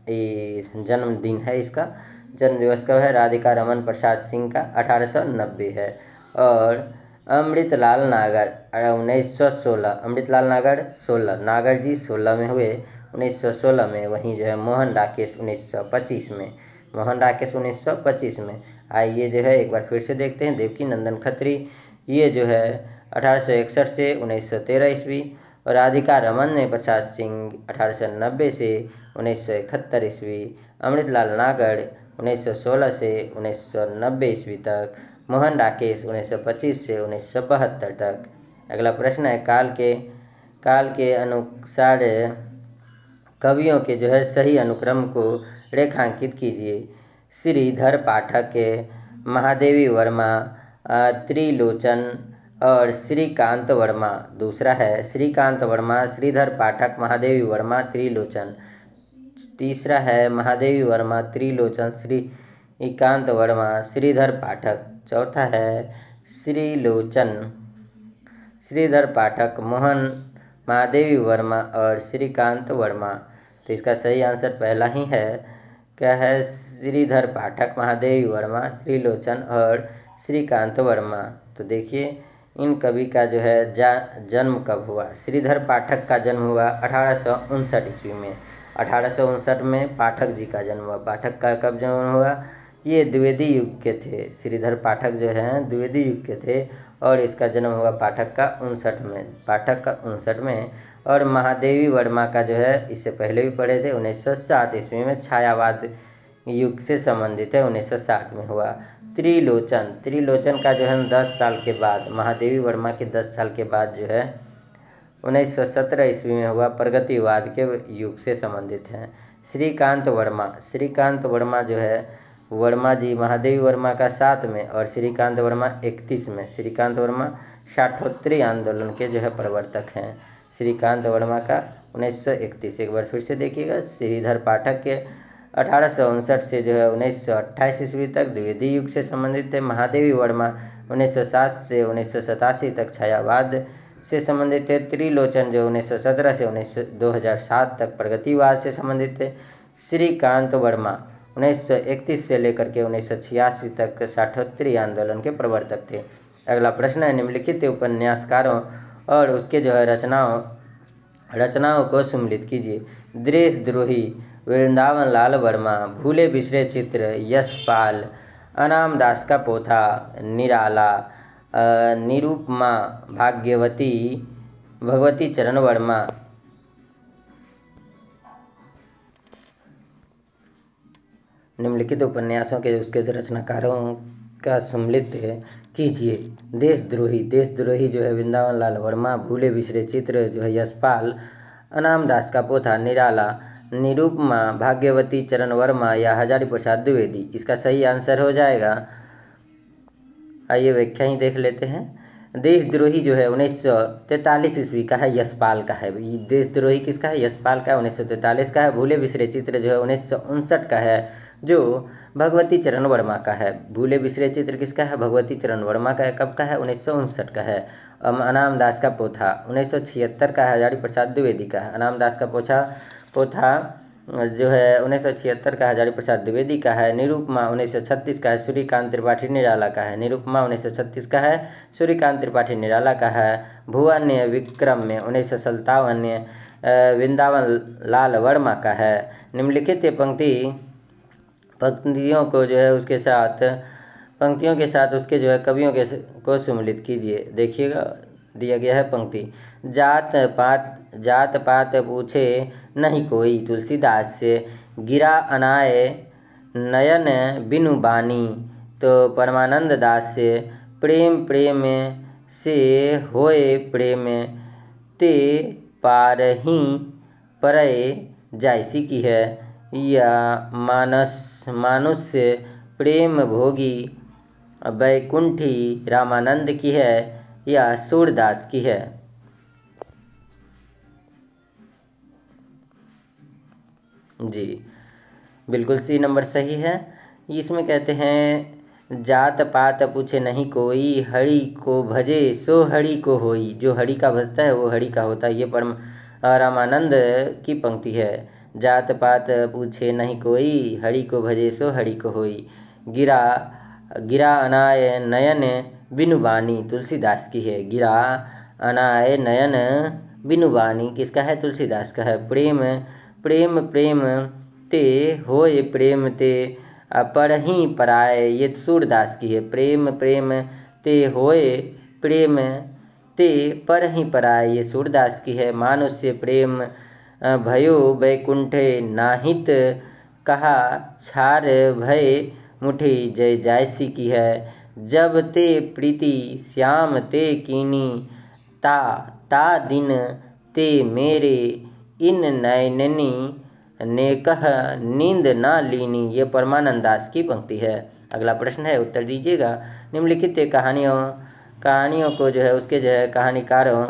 जन्मदिन है इसका। जन्म दिवस कब है? राधिका रमन प्रसाद सिंह का 1890 है। और अमृतलाल नागर 1916, अमृतलाल नागर 16, नागर जी 16 में हुए, 1916 में। वहीं जो है मोहन राकेश 1925 में, मोहन राकेश 1925 में। आइए जो है एक बार फिर से देखते हैं। देवकी नंदन खत्री ये जो है 1861 से 1913 ईस्वी। और राधिका रमन प्रसाद सिंह 1890 से 1971 ईस्वी। अमृतलाल नागर 1916 से 1990 ईस्वी तक। मोहन राकेश 1925 से 1972 तक। अगला प्रश्न है, काल के अनुसार कवियों के जो है सही अनुक्रम को रेखांकित कीजिए। श्रीधर पाठक, महादेवी वर्मा, त्रिलोचन और श्रीकांत वर्मा। दूसरा है श्रीकांत वर्मा, श्रीधर पाठक, महादेवी वर्मा, त्रिलोचन। तीसरा है महादेवी वर्मा, त्रिलोचन, श्रीकांत वर्मा, श्रीधर पाठक। चौथा है श्रीलोचन, श्रीधर पाठक, मोहन, महादेवी वर्मा और श्रीकांत वर्मा। तो इसका सही आंसर पहला ही है, क्या है? श्रीधर पाठक, महादेवी वर्मा, त्रिलोचन और श्रीकांत वर्मा। तो देखिए इन कवि का जो है जन्म कब हुआ। श्रीधर पाठक का जन्म हुआ 1859 ईस्वी में। 1859 में पाठक जी का जन्म हुआ। पाठक का कब जन्म हुआ? ये द्विवेदी युग के थे। श्रीधर पाठक जो हैं द्विवेदी युग के थे और इसका जन्म हुआ पाठक का 59 में। और महादेवी वर्मा का जो है इससे पहले भी पढ़े थे, 1907 ईस्वी में, छायावाद युग से संबंधित है, 1907 में हुआ। त्रिलोचन का जो है 10 साल के बाद, महादेवी वर्मा के 10 साल के बाद जो है 1917 ईस्वी में हुआ, प्रगतिवाद के युग से संबंधित है। श्रीकांत वर्मा जो है, वर्मा जी महादेवी वर्मा का 7 में और श्रीकांत वर्मा 31 में। श्रीकांत वर्मा शाठोत्तरी आंदोलन के जो है प्रवर्तक हैं। श्रीकांत वर्मा का 1931। एक बार फिर से देखिएगा। श्रीधर पाठक के 1859 से जो है 1928 ईस्वी तक द्विवेदी युग से संबंधित है। महादेवी वर्मा 1907 से 1987 तक छायावाद से संबंधित है। त्रिलोचन जो 1917 से 2007 तक प्रगतिवाद से संबंधित है। श्रीकांत वर्मा 1931 से लेकर के 1986 तक शाठोत्तरी आंदोलन के प्रवर्तक थे। अगला प्रश्न है, निम्नलिखित उपन्यासकारों और उसके जो है रचनाओं को सम्मिलित कीजिए। देशद्रोही वृंदावन लाल वर्मा, भूले बिसरे चित्र यशपाल, अनाम दास का पोथा निराला, निरुपमा भाग्यवती भगवती चरण वर्मा। निम्नलिखित उपन्यासों के उसके रचनाकारों का सम्मिलित कीजिए। देशद्रोही जो है वृंदावन लाल वर्मा, भूले बिसरे चित्र जो है यशपाल, अनाम दास का पोथा निराला, निरुपमा भाग्यवती चरण वर्मा या हजारी प्रसाद द्विवेदी। इसका सही आंसर हो जाएगा, आइए व्याख्या ही देख लेते हैं। देशद्रोही जो है 1943 ईस्वी का है, यशपाल का है। देशद्रोही किसका है? यशपाल का, 1943 का है। भूले बिसरे चित्र जो है 1959 का है, जो भगवती चरण वर्मा का है। भूले बिसरे चित्र किसका है? भगवती चरण वर्मा का है। कब का है? 1959 का है। अनाम दास का पोथा 1976 का है, हजारी प्रसाद द्विवेदी का है। अनाम दास का पोथा जो है 1976 का हजारी प्रसाद द्विवेदी का है। निरुपमा 1936 का है, सूर्यकांत त्रिपाठी निराला का है। निरुपमा 1936 का है, सूर्यकांत त्रिपाठी निराला का है। भुवन्य विक्रम में 1957 वृंदावन लाल वर्मा का है। निम्नलिखित पंक्तियों को जो है उसके साथ पंक्तियों के साथ उसके जो है कवियों को सम्मिलित कीजिए। देखिएगा, दिया गया है पंक्ति। जात पात पूछे नहीं कोई, तुलसीदास से। गिरा अनाए नयन बिनु बानी, तो परमानंद दास से। प्रेम प्रेम से होए प्रेम, ते पारही परय जैसी की है। या मानुष्य प्रेम भोगी बैकुंठी रामानंद की है या सूरदास की है। जी बिल्कुल सी नंबर सही है। इसमें कहते हैं जात पात पूछे नहीं कोई, हरि को भजे सो हरि को होई। जो हरि का भजता है वो हरि का होता है। ये परम रामानंद की पंक्ति है। जात पात पूछे नहीं कोई, हरि को भजे सो हरि को होई। गिरा अनाय नयन बिनु बानी, तुलसीदास की है। गिरा अनाय नयन बिनु बानी किसका है? तुलसीदास का है। प्रेम प्रेम प्रेम ते होए प्रेम ते परही पराए, ये सूरदास की है। प्रेम प्रेम ते होए प्रेम ते परही पराए, ये सूरदास की है। मानुष्य प्रेम भयो बैकुंठे नाहित, कहा छार भय मुठी जय जैसी की है। जब ते प्रीति श्याम ते कीनी, ता दिन ते मेरे इन नैननी ने कह नींद ना लीनी, ये परमानंद दास की पंक्ति है। अगला प्रश्न है, उत्तर दीजिएगा। निम्नलिखित कहानियों को जो है उसके जो है कहानीकारों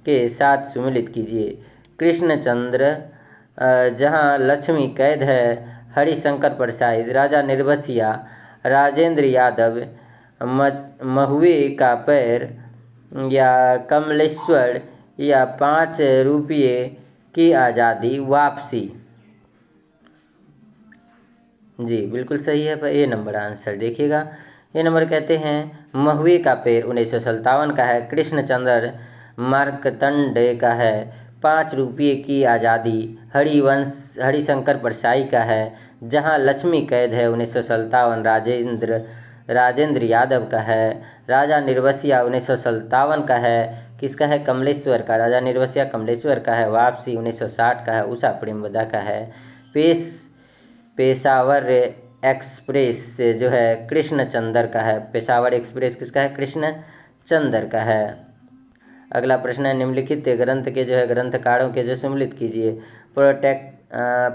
के साथ सुमिलित कीजिए। कृष्णचंद्र, जहाँ लक्ष्मी कैद है, हरिशंकर प्रसाद, राजा निर्बसिया, राजेंद्र यादव, महुए का पैर, या कमलेश्वर, या 5 रुपये की आज़ादी वापसी। जी बिल्कुल सही है, ए नंबर आंसर। देखिएगा, ये नंबर कहते हैं महुए का पैर 1957 का है, कृष्णचंद्र मार्कंडेय का है, 5 रुपये की आज़ादी हरिशंकर परसाई का है, जहाँ लक्ष्मी कैद है 1957 राजेंद्र यादव का है, राजा निर्बसिया 1957 का है, किसका है, कमलेश्वर का, राजा निर्बसिया कमलेश्वर का है, वापसी 1960 का है, उषा प्रेमवदा का है, पेशावर एक्सप्रेस जो है कृष्णचंद्र का है, पेशावर एक्सप्रेस किसका है, कृष्णचंद्र का है। अगला प्रश्न है, निम्नलिखित ग्रंथ के जो है ग्रंथकारों के जो सम्मिलित कीजिए।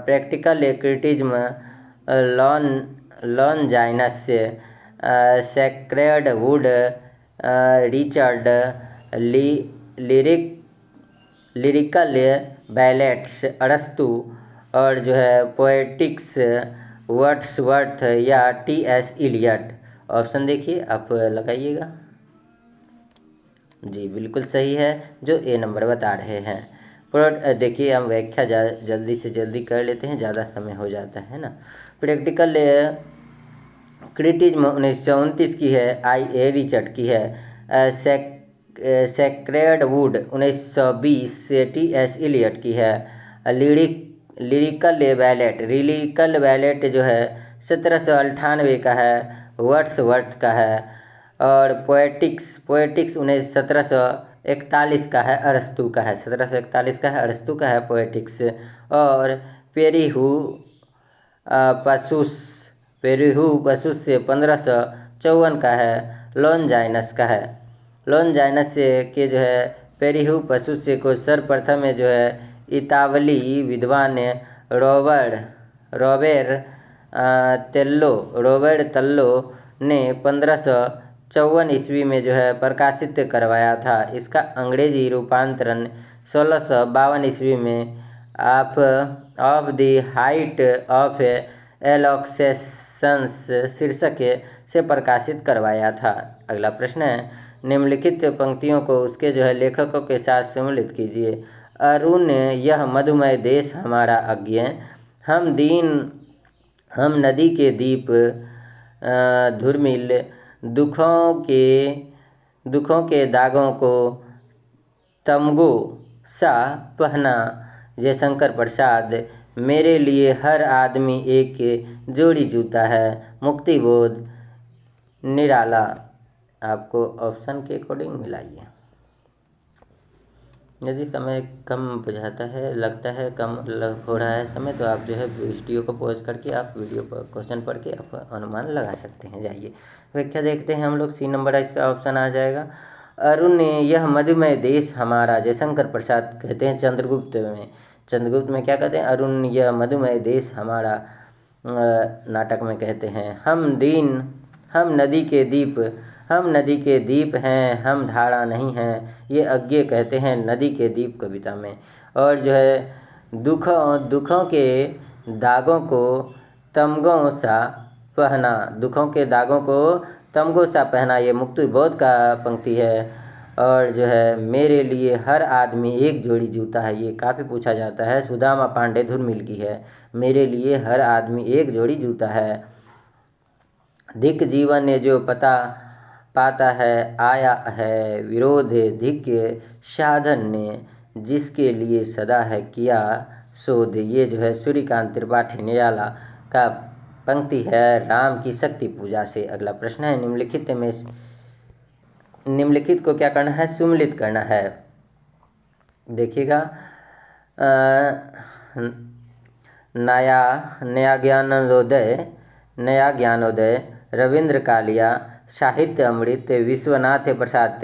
Practical criticism Longinus, sacred wood, Richard lyrical ballads, अरस्तु, और जो है पोएटिक्स वर्ड्सवर्थ, या टी.एस. इलियट। ऑप्शन देखिए, आप लगाइएगा। जी बिल्कुल सही है, जो ए नंबर बता रहे हैं। देखिए, हम व्याख्या जल्दी से जल्दी कर लेते हैं, ज़्यादा समय हो जाता है ना। प्रैक्टिकल क्रिटिज्म 1929 की है, I.A. रिचर्ड की है। सेक्रेड वुड 1920 से टी.एस. इलियट की है। लिरिकल बैलेट जो है 1798 का है, वर्ड्सवर्थ का है। और पोएटिक्स 1741 का है, अरस्तु का है, 1741 का है, अरस्तु का है पोएटिक्स। और पेरिहू पसुस से 1554 का है, लॉन्जाइनस का है। लॉन्जाइनस के जो है पेरिहू पसुस से को सर्वप्रथम में जो है इतावली विद्वान रॉबेर तल्लो ने 1554 ईस्वी में जो है प्रकाशित करवाया था। इसका अंग्रेजी रूपांतरण 1652 ईस्वी में ऑफ द हाइट ऑफ एलोक्सेशंस शीर्षक से प्रकाशित करवाया था। अगला प्रश्न है, निम्नलिखित पंक्तियों को उसके जो है लेखकों के साथ सम्मिलित कीजिए। अरुण, यह मधुमय देश हमारा अज्ञ, हम नदी के दीप, धूर्मिल, दुखों के दागों को तमगो सा पहना, जयशंकर प्रसाद, मेरे लिए हर आदमी एक जोड़ी जूता है, मुक्तिबोध, निराला। आपको ऑप्शन के अकॉर्डिंग मिलाइए। यदि समय कम बुझाता है, लगता है कम हो रहा है समय, तो आप जो है वीडियो को पॉज करके आप वीडियो पर क्वेश्चन पढ़ के आप अनुमान लगा सकते हैं। जाइए व्याख्या देखते हैं हम लोग। सी नंबर इसका ऑप्शन आ जाएगा। अरुण, यह मधुमय देश हमारा, जयशंकर प्रसाद कहते हैं चंद्रगुप्त में क्या कहते हैं, अरुण यह मधुमय देश हमारा, नाटक में कहते हैं। हम नदी के दीप हैं, हम धारा नहीं हैं, ये अज्ञे कहते हैं नदी के दीप कविता में। और जो है दुखों के दागों को तमगों सा पहना, ये मुक्तिबोध का पंक्ति है। और जो है मेरे लिए हर आदमी एक जोड़ी जूता है, ये काफ़ी पूछा जाता है, सुदामा पांडे धुरमिल की है, मेरे लिए हर आदमी एक जोड़ी जूता है। धिक जीवन ने जो पाता है, आया है विरोध धिक साधन ने, जिसके लिए सदा है किया शोध, ये जो है सूर्यकांत त्रिपाठी निराला का पंक्ति है, राम की शक्ति पूजा से। अगला प्रश्न है, निम्नलिखित को क्या करना है, सुमिलित करना है। देखिएगा, नया ज्ञानोदय, रविंद्र कालिया, साहित्य अमृत, विश्वनाथ प्रसाद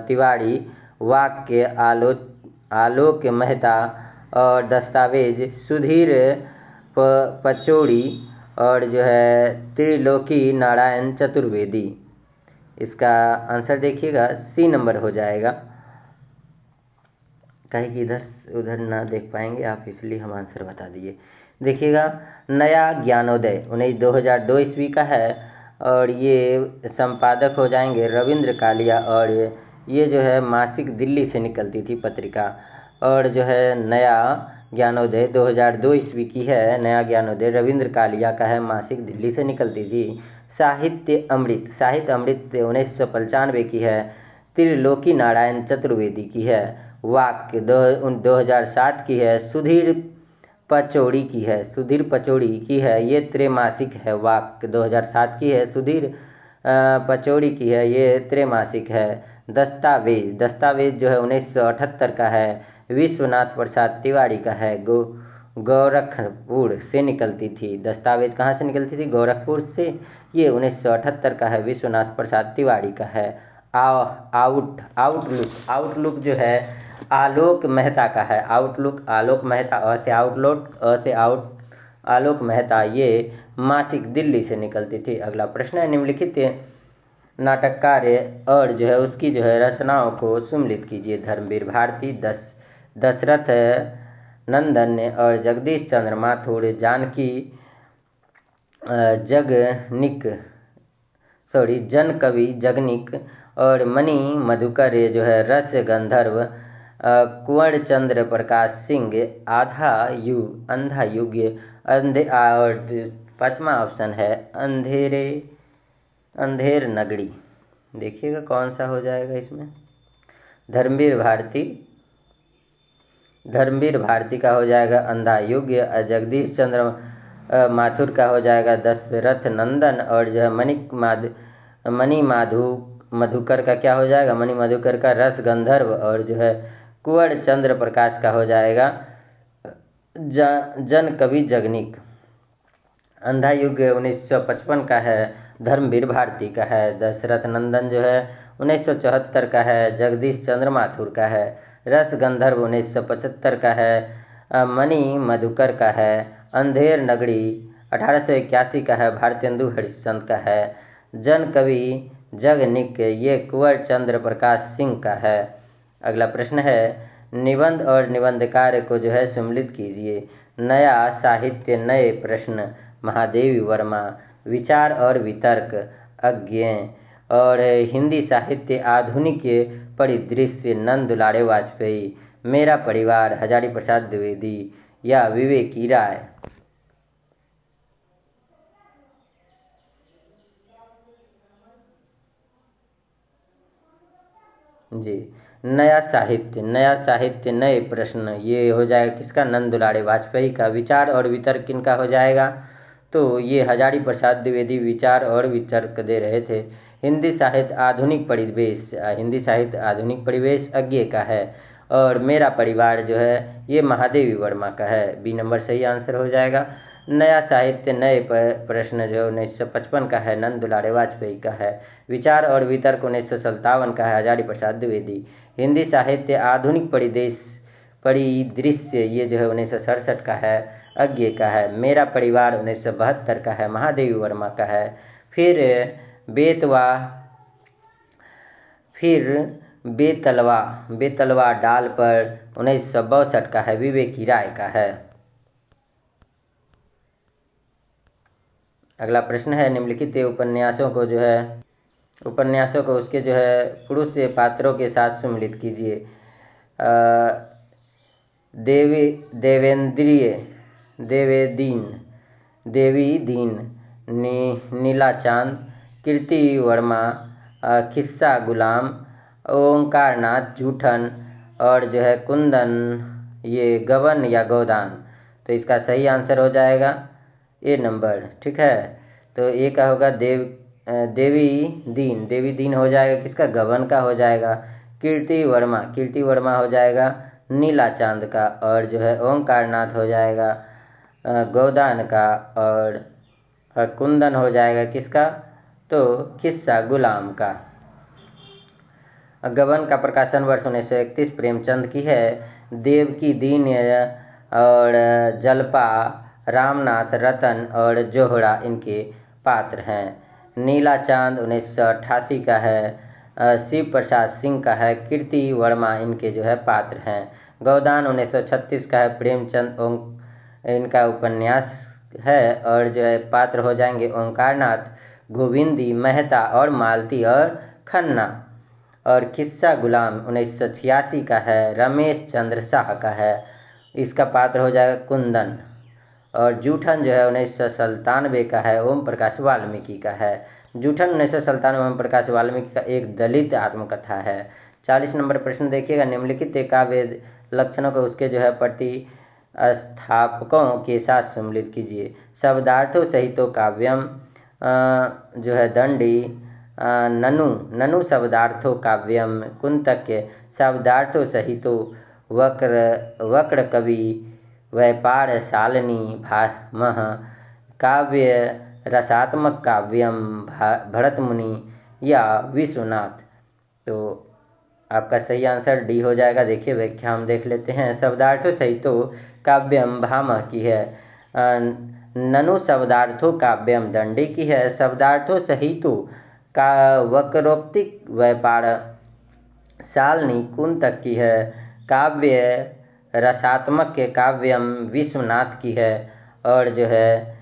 तिवारी, वाक्य आलोक मेहता, और दस्तावेज सुधीर पचौड़ी और जो है त्रिलोकी नारायण चतुर्वेदी। इसका आंसर देखिएगा सी नंबर हो जाएगा। कहे कि इधर उधर ना देख पाएंगे आप, इसलिए हम आंसर बता दिए। देखिएगा, नया ज्ञानोदय 2002 ईस्वी का है और ये संपादक हो जाएंगे रविंद्र कालिया, और ये जो है मासिक दिल्ली से निकलती थी पत्रिका। और जो है नया ज्ञानोदय 2002 ईस्वी की है। नया ज्ञानोदय रविंद्र कालिया का है, मासिक दिल्ली से निकलती थी। साहित्य अमृत 1995 की है। त्रिलोकी नारायण चतुर्वेदी की है। वाक्य 2007 की है। सुधीर पचौड़ी की है, ये त्रैमासिक है। वाक्य 2007 की है। सुधीर पचौड़ी की है, ये त्रैमासिक है। दस्तावेज जो है 1978 का है। विश्वनाथ प्रसाद तिवारी का है। गोरखपुर से निकलती थी। दस्तावेज कहाँ से निकलती थी? गोरखपुर से। ये 1978 का है, विश्वनाथ प्रसाद तिवारी का है। आउटलुक जो है आलोक मेहता का है। आलोक मेहता, आलोक मेहता, ये मासिक दिल्ली से निकलती थी। अगला प्रश्न है, निम्नलिखित नाटककार और जो है उसकी जो है रचनाओं को सुम्मिलित कीजिए। धर्मवीर भारती, दशरथ नंदन और जगदीश चंद्र माथुर, जन कवि जगनिक और मणि मधुकर जो है रस गंधर्व, कुंवर चंद्र प्रकाश सिंह अंधा युग, और पांचवा ऑप्शन है अंधेर नगरी। देखिएगा कौन सा हो जाएगा इसमें। धर्मवीर भारती का हो जाएगा अंधा युग, जगदीश चंद्र माथुर का हो जाएगा दशरथ नंदन, और जो है मधुकर का क्या हो जाएगा? मणि मधुकर का रस गंधर्व, और जो है कुंवर चंद्र प्रकाश का हो जाएगा जन कवि जगनिक। अंधा युग 1955 का है, धर्मवीर भारती का है। दशरथ नंदन जो है 1974 का है, जगदीश चंद्र माथुर का है। रस गंधर्व 1975 का है, मणि मधुकर का है। अंधेर नगरी 1881 का है, भारतेंदु हरिश्चंद्र का है। जन कवि जगनिक, ये कुंवर चंद्र प्रकाश सिंह का है। अगला प्रश्न है, निबंध और निबंधकार को जो है सम्मिलित कीजिए। नया साहित्य नए प्रश्न महादेवी वर्मा, विचार और वितर्क अज्ञ, और हिंदी साहित्य आधुनिक परिदृश्य नंद दुलारे वाजपेयी, मेरा परिवार हजारी प्रसाद द्विवेदी या विवेकी राय। जी, नया साहित्य नए प्रश्न, ये हो जाएगा किसका? नंद दुलारे वाजपेयी का। विचार और वितर्क किनका हो जाएगा? तो ये हजारी प्रसाद द्विवेदी विचार और वितर्क दे रहे थे। हिंदी साहित्य आधुनिक परिवेश अज्ञे का है, और मेरा परिवार जो है ये महादेवी वर्मा का है। बी नंबर सही आंसर हो जाएगा। नया साहित्य नए प्रश्न जो 1955 का है, नंद दुलारे वाजपेयी का है। विचार और वितर्क 1957 का है, हजारी प्रसाद द्विवेदी। हिंदी साहित्य आधुनिक परिदृश्य ये जो है 1967 का है, अज्ञे का है। मेरा परिवार 1972 का है, महादेवी वर्मा का है। फिर बेतलवा डाल पर 1962 का है, विवेकी राय का है। अगला प्रश्न है, निम्नलिखित उपन्यासों को उसके जो है पुरुष पात्रों के साथ सम्मिलित कीजिए। देवी दीन, नीला चांद, कीर्ति वर्मा, खिस्सा गुलाम, ओंकारनाथ जूठन, और जो है कुंदन, ये गबन या गोदान। तो इसका सही आंसर हो जाएगा ए नंबर। ठीक है, तो ए का होगा देवी दीन हो जाएगा किसका? गबन का हो जाएगा। कीर्ति वर्मा हो जाएगा नीला चांद का, और जो है ओंकारनाथ हो जाएगा गोदान का, और कुंदन हो जाएगा किसका? तो किस्सा गुलाम का। गबन का प्रकाशन वर्ष 1931 प्रेमचंद की है। देवकी, दीन और जलपा, रामनाथ, रतन और जोहरा इनके पात्र हैं। नीला चांद 1988 का है। शिव प्रसाद सिंह का है। कीर्ति वर्मा इनके जो है पात्र हैं। गोदान 1936 का है। प्रेमचंद इनका उपन्यास है और जो है पात्र हो जाएंगे ओंकारनाथ, गोविंदी, मेहता और मालती और खन्ना। और किस्सा गुलाम 1986 का है। रमेश चंद्र शाह का है। इसका पात्र हो जाएगा कुंदन। और जूठन जो है 1997 का है। ओम प्रकाश वाल्मीकि का है। जूठन 1997 ओम प्रकाश वाल्मीकि का एक दलित आत्मकथा है। 40 नंबर प्रश्न देखिएगा। निम्नलिखित काव्य लक्षणों को उसके जो है प्रतिस्थापकों के साथ सम्मिलित कीजिए। शब्दार्थों सहितो काव्यम जो है दंडी, ननु शब्दार्थों काव्यम, कुंतक शब्दार्थों सहितो वक्र कवि, व्यापार शालिनी भामह, काव्य रसात्मक काव्यम भरत मुनि या विश्वनाथ। तो आपका सही आंसर डी हो जाएगा। देखिए व्याख्या हम देख लेते हैं। शब्दार्थों सहितो काव्यम भामह की है। ननु शब्दार्थों काव्यम दंडी की है। शब्दार्थों सहितो का वक्रोक्ति व्यापार शालिनी कुंतक की है। काव्य रसात्मक के काव्यम विश्वनाथ की है। और जो है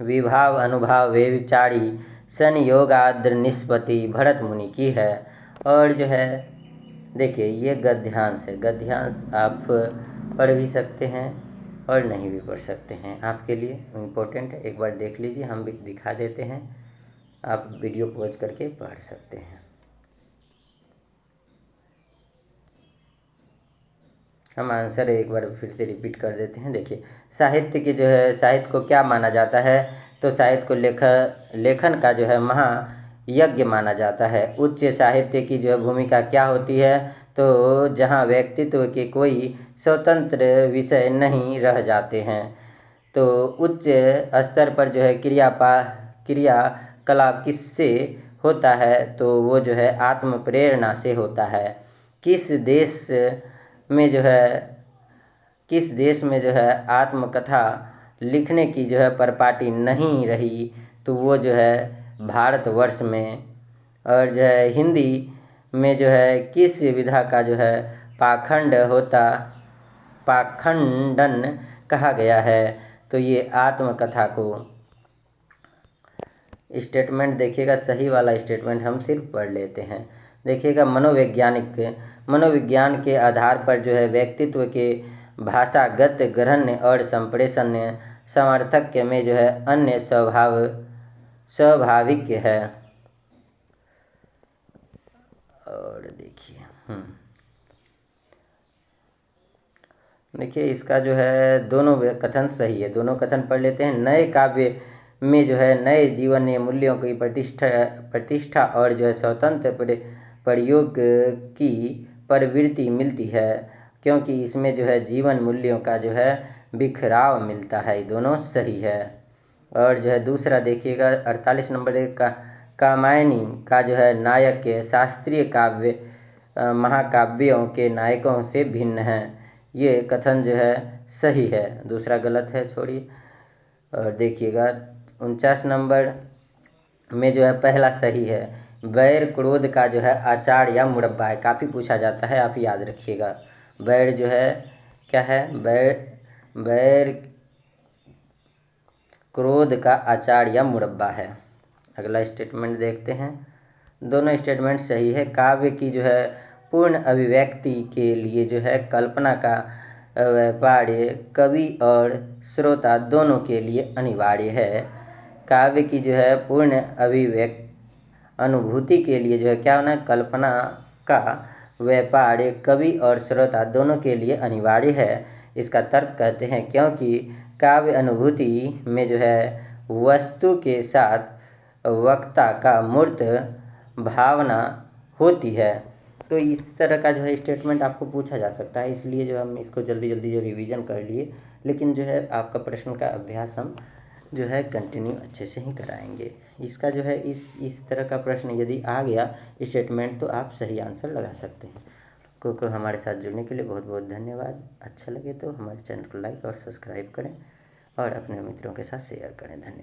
विभाव अनुभाव व्यभिचारी संयोगाद्र निष्पत्ति भरत मुनि की है। और जो है देखिए ये गद्यांश है। गद्यांश आप पढ़ भी सकते हैं और नहीं भी पढ़ सकते हैं, आपके लिए इम्पोर्टेंट है। एक बार देख लीजिए, हम भी दिखा देते हैं, आप वीडियो पॉज करके पढ़ सकते हैं। हम आंसर एक बार फिर से रिपीट कर देते हैं। देखिए साहित्य की जो है, साहित्य को क्या माना जाता है, तो साहित्य को लेखन का जो है महायज्ञ माना जाता है। उच्च साहित्य की जो है भूमिका क्या होती है, तो जहाँ व्यक्तित्व के कोई स्वतंत्र विषय नहीं रह जाते हैं। तो उच्च स्तर पर जो है क्रियाकलाप किससे होता है, तो वो जो है आत्म प्रेरणा से होता है। किस देश में जो है आत्मकथा लिखने की जो है परिपाटी नहीं रही, तो वो जो है भारतवर्ष में। और जो है हिंदी में जो है किस विधा का जो है पाखंडन कहा गया है, तो ये आत्मकथा को। स्टेटमेंट देखिएगा, सही वाला स्टेटमेंट हम सिर्फ पढ़ लेते हैं। देखिएगा मनोविज्ञान के आधार पर जो है व्यक्तित्व के भाषागत ग्रहण और संप्रेषण सामर्थ्य में जो है अन्य स्वाभाविक है। और देखिए इसका जो है दोनों कथन सही है। दोनों कथन पढ़ लेते हैं। नए काव्य में जो है नए जीवन मूल्यों की प्रतिष्ठा और जो है स्वतंत्र प्रयोग की प्रवृत्ति मिलती है, क्योंकि इसमें जो है जीवन मूल्यों का जो है बिखराव मिलता है। दोनों सही है। और जो है दूसरा देखिएगा 48 नंबर का, कामायनी का जो है नायक शास्त्रीय काव्य महाकाव्यों के नायकों से भिन्न है। ये कथन जो है सही है, दूसरा गलत है, छोड़िए। और देखिएगा 49 नंबर में जो है पहला सही है। वैर क्रोध का जो है अचार या मुरब्बा है, काफ़ी पूछा जाता है, आप याद रखिएगा। वैर जो है क्या है, वैर क्रोध का अचार या मुरब्बा है। अगला स्टेटमेंट देखते हैं। दोनों स्टेटमेंट सही है। काव्य की जो है पूर्ण अभिव्यक्ति के लिए जो है कल्पना का व्यापार्य कवि और श्रोता दोनों के लिए अनिवार्य है। काव्य की जो है पूर्ण अनुभूति के लिए जो है क्या होना है, कल्पना का व्यापार्य कवि और श्रोता दोनों के लिए अनिवार्य है। इसका तर्क कहते हैं क्योंकि काव्य अनुभूति में जो है वस्तु के साथ वक्ता का मूर्त भावना होती है। तो इस तरह का जो है स्टेटमेंट आपको पूछा जा सकता है, इसलिए जो हम इसको जल्दी जल्दी जो रिवीजन कर लिए। लेकिन जो है आपका प्रश्न का अभ्यास हम जो है कंटिन्यू अच्छे से ही कराएंगे। इसका जो है इस तरह का प्रश्न यदि आ गया स्टेटमेंट, तो आप सही आंसर लगा सकते हैं। को हमारे साथ जुड़ने के लिए बहुत बहुत धन्यवाद। अच्छा लगे तो हमारे चैनल को लाइक और सब्सक्राइब करें और अपने मित्रों के साथ शेयर करें। धन्यवाद।